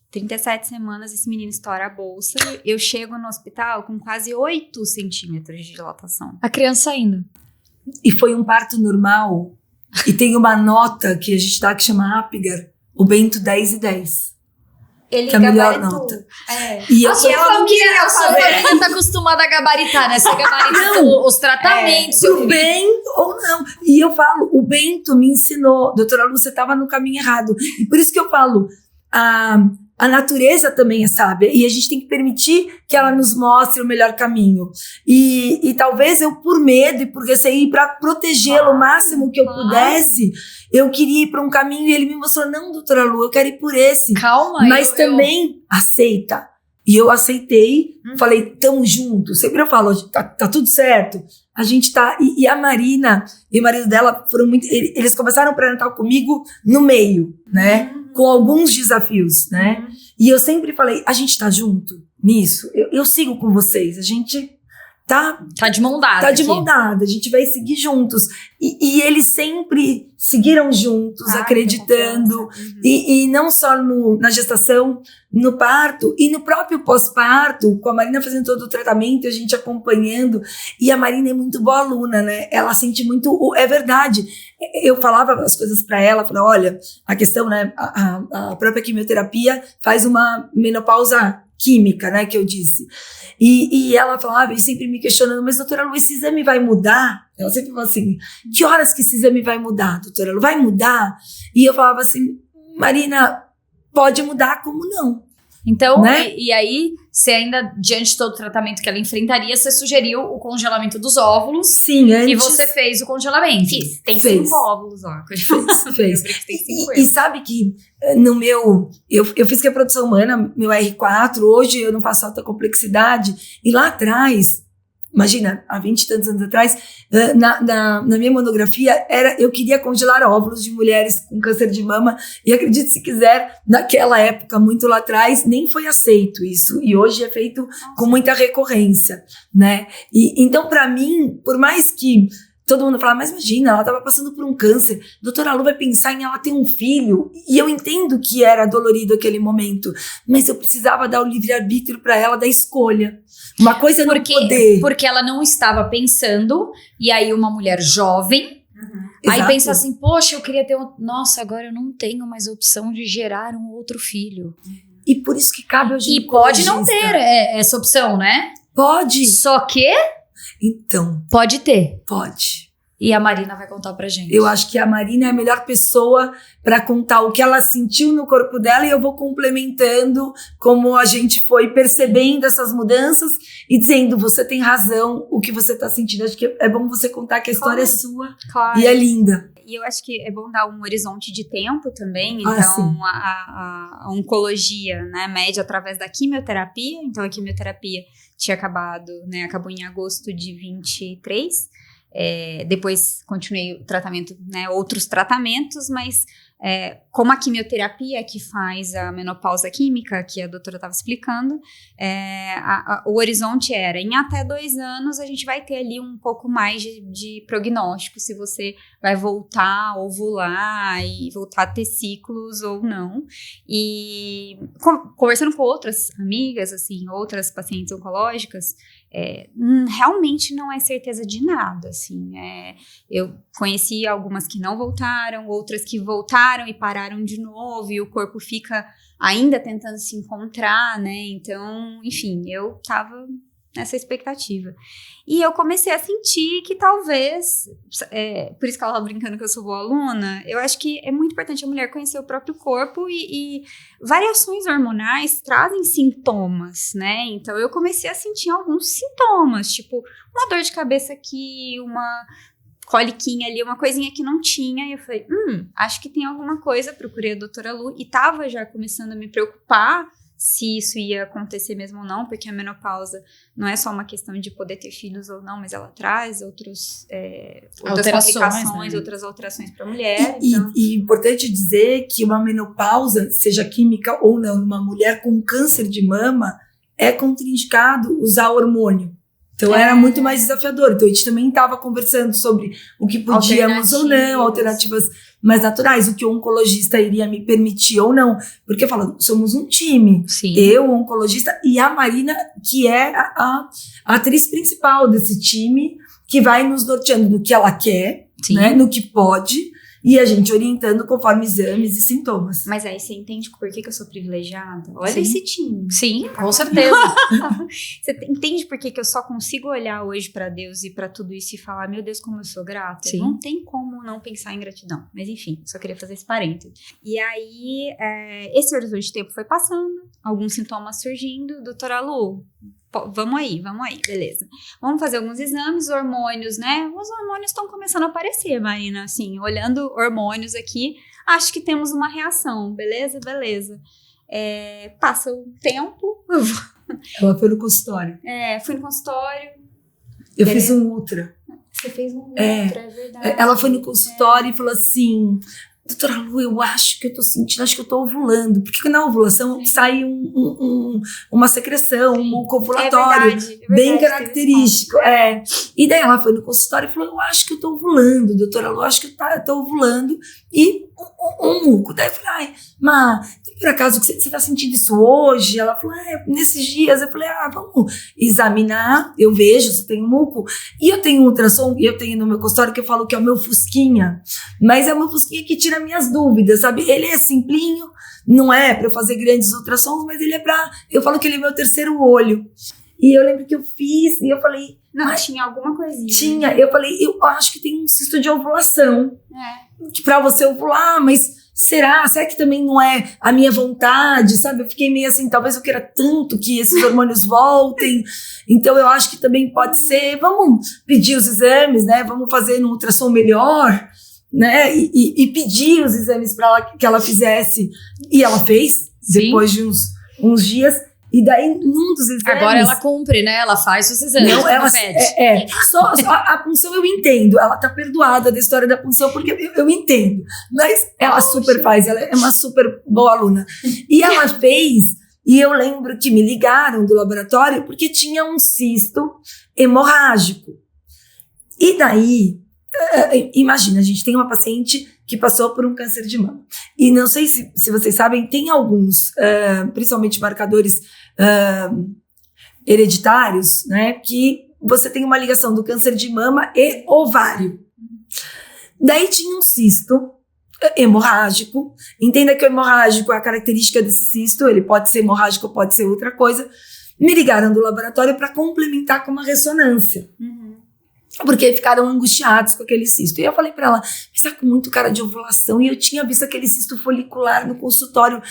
37 semanas, esse menino estoura a bolsa, eu chego no hospital com quase 8 centímetros de dilatação. A criança saindo. E foi um parto normal, e tem uma nota que a gente dá que chama Apgar, o Bento 10 e 10. Ele que é a melhor nota. E a sua família tá acostumada a gabaritar, né? Você gabarita os tratamentos. Pro bem ou não. E eu falo, o Bento me ensinou, doutora Lu, você estava no caminho errado. E por isso que eu falo, a natureza também é sábia, e a gente tem que permitir que ela nos mostre o melhor caminho. E talvez eu, por medo e por receio, para protegê-lo o máximo que eu pudesse, eu queria ir para um caminho, e ele me mostrou, não, doutora Lu, eu quero ir por esse. Calma. Mas também aceita. E eu aceitei, falei, tamo junto. Sempre eu falo, tá tudo certo. A gente tá... E a Marina e o marido dela foram muito... Eles começaram o pré-natal comigo no meio, né? Com alguns desafios, né? E eu sempre falei, a gente tá junto nisso? Eu sigo com vocês, a gente tá de mão dada. Tá de mão dada, a gente vai seguir juntos. E eles sempre seguiram juntos, acreditando. E não só na gestação, no parto e no próprio pós-parto, com a Marina fazendo todo o tratamento, a gente acompanhando. E a Marina é muito boa aluna, né? Ela sente muito... É verdade. Eu falava as coisas para ela, olha, a questão, né? A própria quimioterapia faz uma menopausa química, né, que eu disse. E ela falava, e sempre me questionando, mas doutora Lu, esse exame vai mudar? Ela sempre falava assim, que horas que esse exame vai mudar, doutora Lu? Vai mudar? E eu falava assim, Marina, pode mudar como não. Então, né? e aí, você ainda, diante de todo o tratamento que ela enfrentaria, você sugeriu o congelamento dos óvulos. Sim, antes. E você fez o congelamento. Fiz. Tem 5 óvulos, ó. Fez. Tem 5 E sabe que no meu... Eu fiz reprodução humana, meu R4, hoje eu não faço alta complexidade. E lá atrás, imagina, há 20 e tantos anos atrás, na minha monografia, eu queria congelar óvulos de mulheres com câncer de mama. E acredite se quiser, naquela época, muito lá atrás, nem foi aceito isso. E hoje é feito com muita recorrência, né? E, então, para mim, por mais que todo mundo fala, mas imagina, ela estava passando por um câncer, doutora Lu vai pensar em ela ter um filho, e eu entendo que era dolorido aquele momento, mas eu precisava dar o livre-arbítrio para ela da escolha. Uma coisa é não poder. Porque ela não estava pensando, e aí uma mulher jovem, aí Exato. pensa assim, poxa, eu queria ter nossa, agora eu não tenho mais a opção de gerar um outro filho. E por isso que cabe ao E pode não ter essa opção, né? Pode. Só que Então, pode ter. pode. E a Marina vai contar pra gente. Eu acho que a Marina é a melhor pessoa para contar o que ela sentiu no corpo dela, e eu vou complementando como a gente foi percebendo essas mudanças e dizendo, você tem razão, o que você está sentindo. Acho que é bom você contar que a história é sua e é linda. E eu acho que é bom dar um horizonte de tempo também. Ah, Então, sim. a oncologia, né, mede através da quimioterapia. Então, a quimioterapia tinha acabado, né, acabou em agosto de 23. Depois continuei o tratamento, né, outros tratamentos, mas como a quimioterapia é que faz a menopausa química, que a doutora estava explicando, o horizonte era, em até 2 anos a gente vai ter ali um pouco mais de prognóstico, se você vai voltar a ovular e voltar a ter ciclos ou não. E conversando com outras amigas, assim, outras pacientes oncológicas, realmente não é certeza de nada, assim, eu conheci algumas que não voltaram, outras que voltaram e pararam de novo, e o corpo fica ainda tentando se encontrar, né, então, enfim, eu tava nessa expectativa. E eu comecei a sentir que talvez, por isso que ela tava brincando que eu sou boa aluna, eu acho que é muito importante a mulher conhecer o próprio corpo, e variações hormonais trazem sintomas, né? Então eu comecei a sentir alguns sintomas, tipo uma dor de cabeça aqui, uma coliquinha ali, uma coisinha que não tinha, e eu falei, acho que tem alguma coisa, procurei a doutora Lu, e tava já começando a me preocupar se isso ia acontecer mesmo ou não, porque a menopausa não é só uma questão de poder ter filhos ou não, mas ela traz outras complicações, né? outras alterações para a mulher. Então... E importante dizer que uma menopausa, seja química ou não, numa mulher com câncer de mama, é contraindicado usar hormônio. Então era muito mais desafiador. Então a gente também estava conversando sobre o que podíamos ou não, alternativas mais naturais, o que o oncologista iria me permitir ou não. Porque falando, somos um time. Sim. Eu, o oncologista, e a Marina, que é a atriz principal desse time, que vai nos norteando no que ela quer, né, no que pode, e a gente orientando conforme exames e sintomas. Mas aí você entende por que eu sou privilegiada? Olha Sim. esse time. Sim, com certeza. Você entende por que eu só consigo olhar hoje pra Deus e pra tudo isso e falar, meu Deus, como eu sou grata? Sim. Não tem como não pensar em gratidão. Mas enfim, só queria fazer esse parênteses. E aí, esse horizonte de tempo foi passando, alguns sintomas surgindo. Doutora Lu, vamos aí, beleza. Vamos fazer alguns exames, hormônios, né? Os hormônios estão começando a aparecer, Marina, assim, olhando hormônios aqui, acho que temos uma reação, beleza? Passa o tempo. Ela foi no consultório. Fui no consultório. Eu fiz um ultra. Você fez um ultra, é verdade. Ela foi no consultório e falou assim, doutora Lu, eu acho que eu tô sentindo, acho que eu tô ovulando. Porque na ovulação sai uma secreção, um muco ovulatório, bem característico. E daí ela foi no consultório e falou, eu acho que eu tô ovulando, doutora Lu, eu acho que eu tô ovulando. E um muco. Daí eu falei, por acaso, você tá sentindo isso hoje? Ela falou, nesses dias. Eu falei, vamos examinar. Eu vejo se tem um muco. E eu tenho um ultrassom, e eu tenho no meu consultório que eu falo que é o meu fusquinha. Mas é o meu fusquinha que tira minhas dúvidas, sabe? Ele é simplinho, não é pra eu fazer grandes ultrassons, mas ele é eu falo que ele é meu terceiro olho. E eu lembro que eu fiz, e eu falei... Não, tinha alguma coisinha. Tinha, eu falei, eu acho que tem um cisto de ovulação. Pra você ovular, mas será? Será que também não é a minha vontade, sabe? Eu fiquei meio assim, talvez eu queira tanto que esses hormônios voltem. Então eu acho que também pode ser, vamos pedir os exames, né? Vamos fazer um ultrassom melhor, né? E pedir os exames para ela que ela fizesse. E ela fez, depois de uns dias. E daí, num dos exames... Agora ela cumpre, né? Ela faz os exames. Não, ela pede. Só a punção eu entendo. Ela tá perdoada da história da punção, porque eu entendo. Mas ela super faz, ela é uma super boa aluna. E ela fez, e eu lembro que me ligaram do laboratório, porque tinha um cisto hemorrágico. E daí, imagina, a gente tem uma paciente que passou por um câncer de mama. E não sei se vocês sabem, tem alguns, principalmente marcadores hereditários, né, que você tem uma ligação do câncer de mama e ovário. Daí tinha um cisto hemorrágico. Entenda que o hemorrágico é a característica desse cisto, ele pode ser hemorrágico, pode ser outra coisa. Me ligaram do laboratório para complementar com uma ressonância. Porque ficaram angustiados com aquele cisto. E eu falei pra ela, está com muito cara de ovulação. E eu tinha visto aquele cisto folicular no consultório.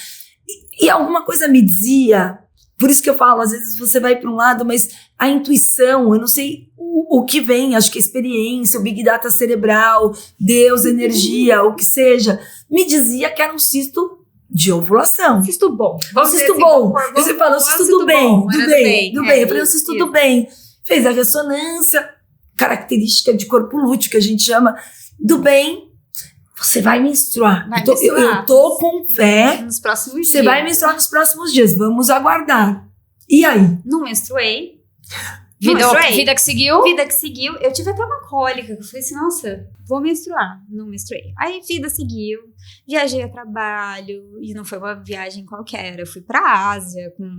E alguma coisa me dizia, por isso que eu falo, às vezes você vai para um lado, mas a intuição, eu não sei o que vem, acho que a experiência, o Big Data cerebral, Deus, energia, o que seja, me dizia que era um cisto de ovulação. Cisto bom. Um cisto bom. Você fala, um cisto do bem, do bem. Eu falei, um cisto do bem. Fez a ressonância, característica de corpo lúteo, que a gente chama, do bem, você vai menstruar. Eu tô com fé. Nos próximos dias. Você vai menstruar nos próximos dias. Vamos aguardar. E aí? Não menstruei. Vida que seguiu? Vida que seguiu. Eu tive até uma cólica. Eu falei assim, nossa, vou menstruar. Não menstruei. Aí vida seguiu. Viajei a trabalho. E não foi uma viagem qualquer. Eu fui pra Ásia com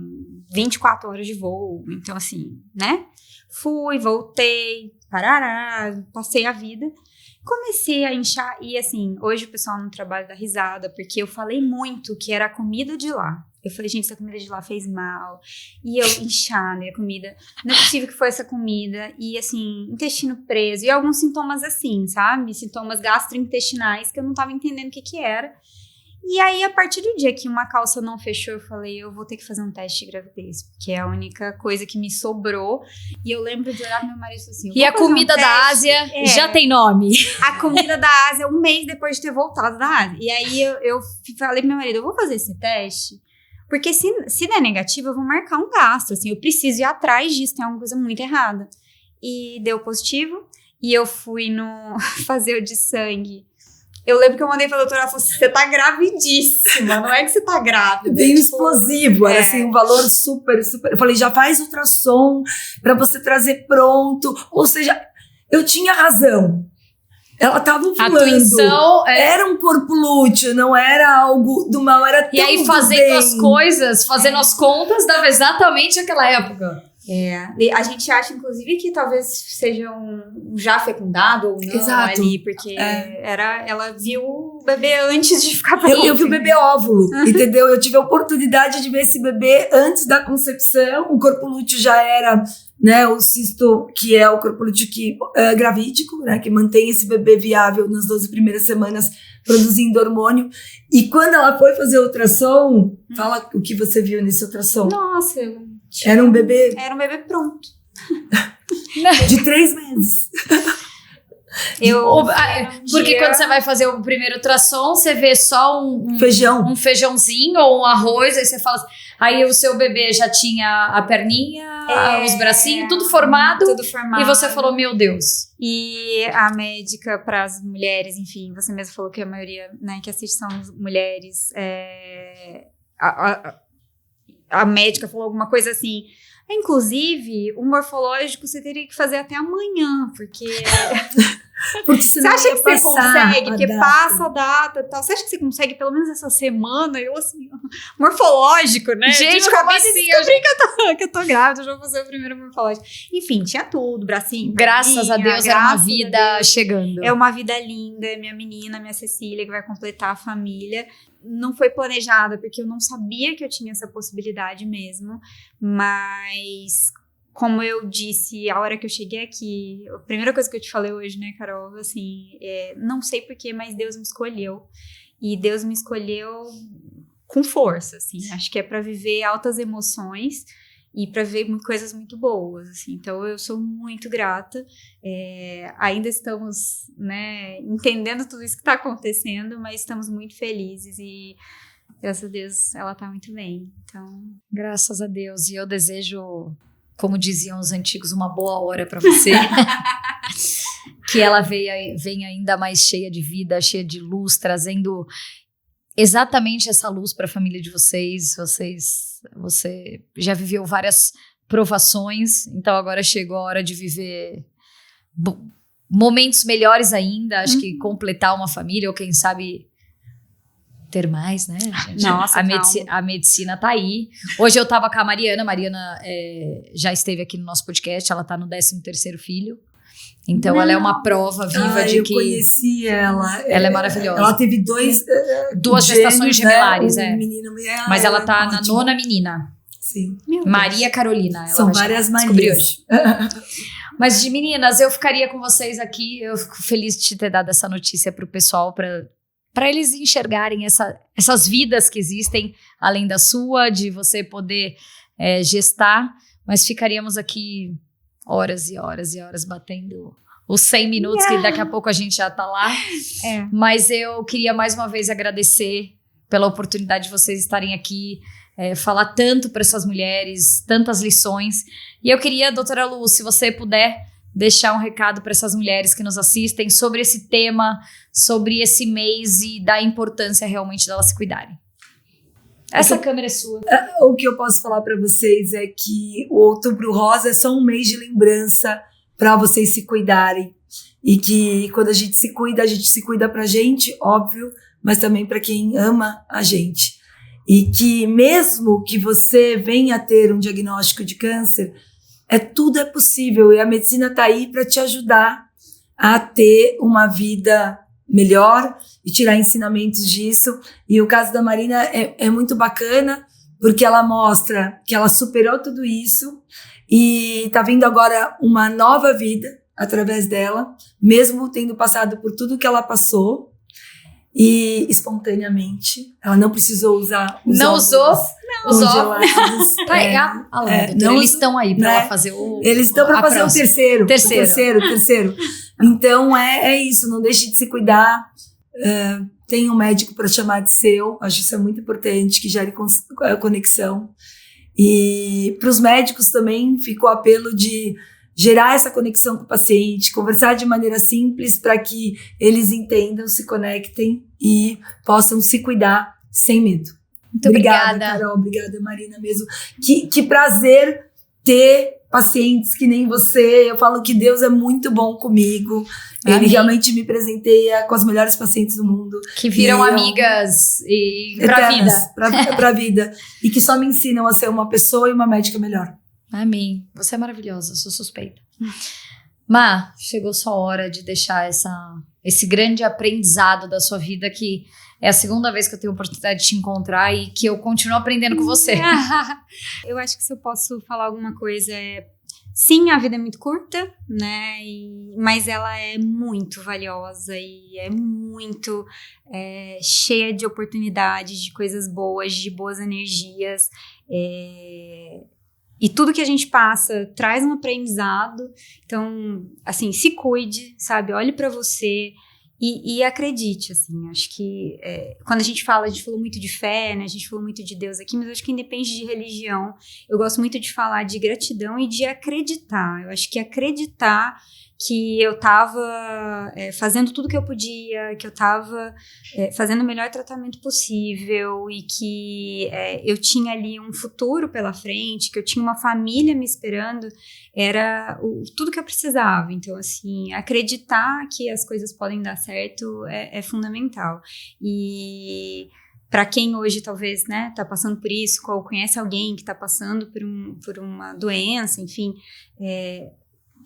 24 horas de voo. Então assim, né? Fui, voltei. Parará. Passei a vida. Comecei a inchar. E assim, hoje o pessoal no trabalho dá risada. Porque eu falei muito que era a comida de lá. Eu falei, gente, essa comida de lá fez mal. E eu inchada, e a comida... Não é possível que foi essa comida. E, assim, intestino preso. E alguns sintomas assim, sabe? Sintomas gastrointestinais que eu não tava entendendo o que era. E aí, a partir do dia que uma calça não fechou, eu falei, eu vou ter que fazer um teste de gravidez. Porque é a única coisa que me sobrou. E eu lembro de olhar pro meu marido e falar assim... E a comida da Ásia já tem nome. A comida da Ásia, um mês depois de ter voltado da Ásia. E aí, eu falei pro meu marido, eu vou fazer esse teste... Porque se der negativo, eu vou marcar um gasto, assim, eu preciso ir atrás disso, tem alguma coisa muito errada. E deu positivo, e eu fui fazer o de sangue. Eu lembro que eu mandei pra doutora, ela falou assim, você tá gravidíssima, não é que você tá grávida. Bem explosivo, era assim, um valor super, super... Eu falei, já faz ultrassom pra você trazer pronto, ou seja, eu tinha razão. Ela tava ovulando. A intuição era um corpo lúteo, não era algo do mal, era tão. E aí, fazendo as coisas, fazendo as contas, dava exatamente aquela época. A gente acha, inclusive, que talvez seja um já fecundado ou não. Exato. Ali, porque ela viu o bebê antes de ficar pronto. Eu vi o bebê óvulo, entendeu? Eu tive a oportunidade de ver esse bebê antes da concepção, o corpo lúteo já era... Né, o cisto, que é o corpo lúteo gravídico, né, que mantém esse bebê viável nas 12 primeiras semanas produzindo hormônio. E quando ela foi fazer o ultrassom, fala o que você viu nesse ultrassom. Nossa, era um bebê? Era um bebê pronto. De 3 meses. Porque quando você vai fazer o primeiro ultrassom, você vê só um feijãozinho ou um arroz, aí você fala assim, aí o seu bebê já tinha a perninha, os bracinhos, tudo formado. E você falou, meu Deus. E a médica para as mulheres, enfim, você mesmo falou que a maioria, né, que assiste são mulheres. A médica falou alguma coisa assim. Inclusive, o morfológico você teria que fazer até amanhã, porque você acha que você consegue, porque passa a data e tal. Você acha que você consegue pelo menos essa semana? Eu assim, morfológico, né? Gente, como como assim? assim? Que eu tô grávida, já vou fazer o primeiro morfológico. Enfim, tinha tudo, bracinho. Graças a perninha, Deus, era uma graças a vida Deus. chegando. É uma vida linda, é minha menina, minha Cecília, que vai completar a família. Não foi planejada, porque eu não sabia que eu tinha essa possibilidade mesmo, mas como eu disse, a hora que eu cheguei aqui, a primeira coisa que eu te falei hoje, né, Carol, assim, não sei porquê, mas Deus me escolheu. E Deus me escolheu com força, assim, acho que é para viver altas emoções e para ver coisas muito boas, assim. Então eu sou muito grata, ainda estamos, né, entendendo tudo isso que está acontecendo, mas estamos muito felizes e graças a Deus ela tá muito bem, então... Graças a Deus, e eu desejo, como diziam os antigos, uma boa hora para você, que ela venha ainda mais cheia de vida, cheia de luz, trazendo exatamente essa luz para a família de vocês. Você já viveu várias provações, então agora chegou a hora de viver momentos melhores ainda. Acho que completar uma família, ou quem sabe ter mais, né, gente? Nossa, a medicina tá aí. Hoje eu tava com a Mariana já esteve aqui no nosso podcast, ela tá no 13º filho. Então ela é uma prova viva de que... Eu conheci ela. Ela é maravilhosa. Ela teve duas gestações gemelares, menino, mas ela tá na ótimo. 9ª menina. Sim. Maria Carolina. Ela São várias descobri Marias. hoje. Mas de meninas, eu ficaria com vocês aqui. Eu fico feliz de te ter dado essa notícia pro pessoal, para eles enxergarem essas vidas que existem além da sua, de você poder gestar. Mas ficaríamos aqui horas e horas e horas batendo os 100 minutos, que daqui a pouco a gente já tá lá. Mas eu queria mais uma vez agradecer pela oportunidade de vocês estarem aqui, falar tanto para essas mulheres, tantas lições. E eu queria, doutora Lu, se você puder deixar um recado para essas mulheres que nos assistem sobre esse tema, sobre esse mês e da importância realmente delas se cuidarem. Essa câmera é sua. O que eu posso falar para vocês é que o Outubro Rosa é só um mês de lembrança para vocês se cuidarem. E que quando a gente se cuida pra gente, óbvio, mas também para quem ama a gente. E que mesmo que você venha a ter um diagnóstico de câncer, tudo é possível, e a medicina está aí para te ajudar a ter uma vida melhor e tirar ensinamentos disso. E o caso da Marina é muito bacana, porque ela mostra que ela superou tudo isso e está vindo agora uma nova vida através dela, mesmo tendo passado por tudo que ela passou. E espontaneamente, ela não precisou usar os congelados. Tá aí, eles estão aí para ela fazer eles estão para fazer próxima. o terceiro. Então é isso, não deixe de se cuidar. Tem um médico para chamar de seu, acho isso é muito importante, que gere conexão. E para os médicos também fica o apelo de gerar essa conexão com o paciente, conversar de maneira simples para que eles entendam, se conectem e possam se cuidar sem medo. Muito obrigada, Carol. Obrigada, Marina, mesmo. Que prazer ter pacientes que nem você. Eu falo que Deus é muito bom comigo. Amém. Ele realmente me presenteia com as melhores pacientes do mundo. Que viram amigas e pra vida. Pra vida. E que só me ensinam a ser uma pessoa e uma médica melhor. Amém. Você é maravilhosa, sou suspeita. Má, chegou sua hora de deixar esse grande aprendizado da sua vida, que é a segunda vez que eu tenho a oportunidade de te encontrar e que eu continuo aprendendo com você. Eu acho que se eu posso falar alguma coisa sim, a vida é muito curta, né? Mas ela é muito valiosa e é muito cheia de oportunidades, de coisas boas, de boas energias. E tudo que a gente passa traz um aprendizado. Então, assim, se cuide, sabe? Olhe pra você e acredite, assim. Acho que quando a gente falou muito de fé, né? A gente falou muito de Deus aqui, mas acho que independe de religião. Eu gosto muito de falar de gratidão e de acreditar. Eu acho que acreditar que eu tava fazendo tudo que eu podia, que eu tava fazendo o melhor tratamento possível e que eu tinha ali um futuro pela frente, que eu tinha uma família me esperando, era tudo que eu precisava. Então, assim, acreditar que as coisas podem dar certo é fundamental. E para quem hoje talvez, né, tá passando por isso, ou conhece alguém que tá passando por uma doença, enfim,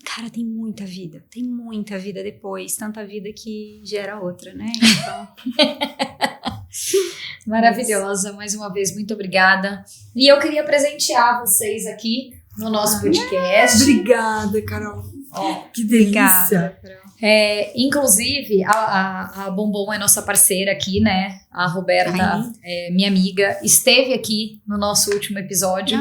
cara, tem muita vida depois, tanta vida que gera outra, né? Então... Maravilhosa, mais uma vez, muito obrigada. E eu queria presentear vocês aqui no nosso podcast. Obrigada, Carol. Que delícia. Obrigada, Carol. Inclusive, a Bombom é nossa parceira aqui, né? A Roberta, minha amiga, esteve aqui no nosso último episódio.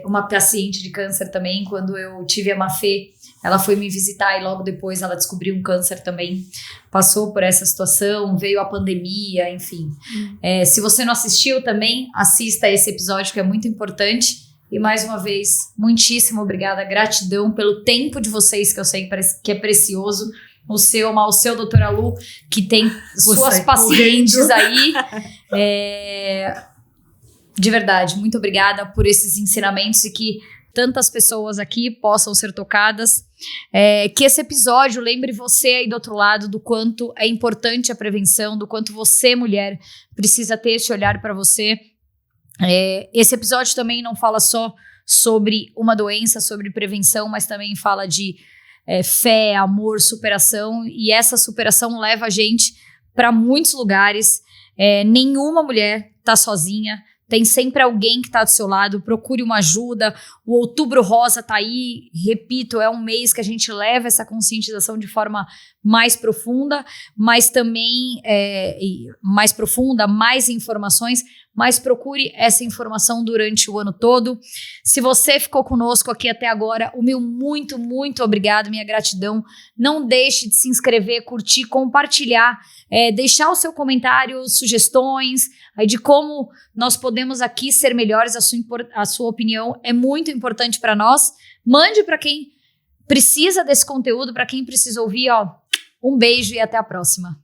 Uma paciente de câncer também. Quando eu tive a Mafê, ela foi me visitar e logo depois ela descobriu um câncer também. Passou por essa situação, veio a pandemia, enfim. Se você não assistiu também, assista esse episódio que é muito importante. E mais uma vez, muitíssimo obrigada, gratidão pelo tempo de vocês, que eu sei que é precioso. O seu, doutora Lu, que tem suas pacientes aí. De verdade, muito obrigada por esses ensinamentos e que tantas pessoas aqui possam ser tocadas. Que esse episódio lembre você aí do outro lado do quanto é importante a prevenção, do quanto você, mulher, precisa ter esse olhar para você. Esse episódio também não fala só sobre uma doença, sobre prevenção, mas também fala de fé, amor, superação, e essa superação leva a gente para muitos lugares. Nenhuma mulher está sozinha, tem sempre alguém que está do seu lado. Procure uma ajuda. O Outubro Rosa tá aí, repito, é um mês que a gente leva essa conscientização de forma mais profunda, mas também mais profunda, mais informações, mas procure essa informação durante o ano todo. Se você ficou conosco aqui até agora, o meu muito, muito obrigado, minha gratidão. Não deixe de se inscrever, curtir, compartilhar, deixar o seu comentário, sugestões, de como nós podemos aqui ser melhores. A sua opinião é muito importante para nós. Mande para quem precisa desse conteúdo, para quem precisa ouvir. Um beijo e até a próxima.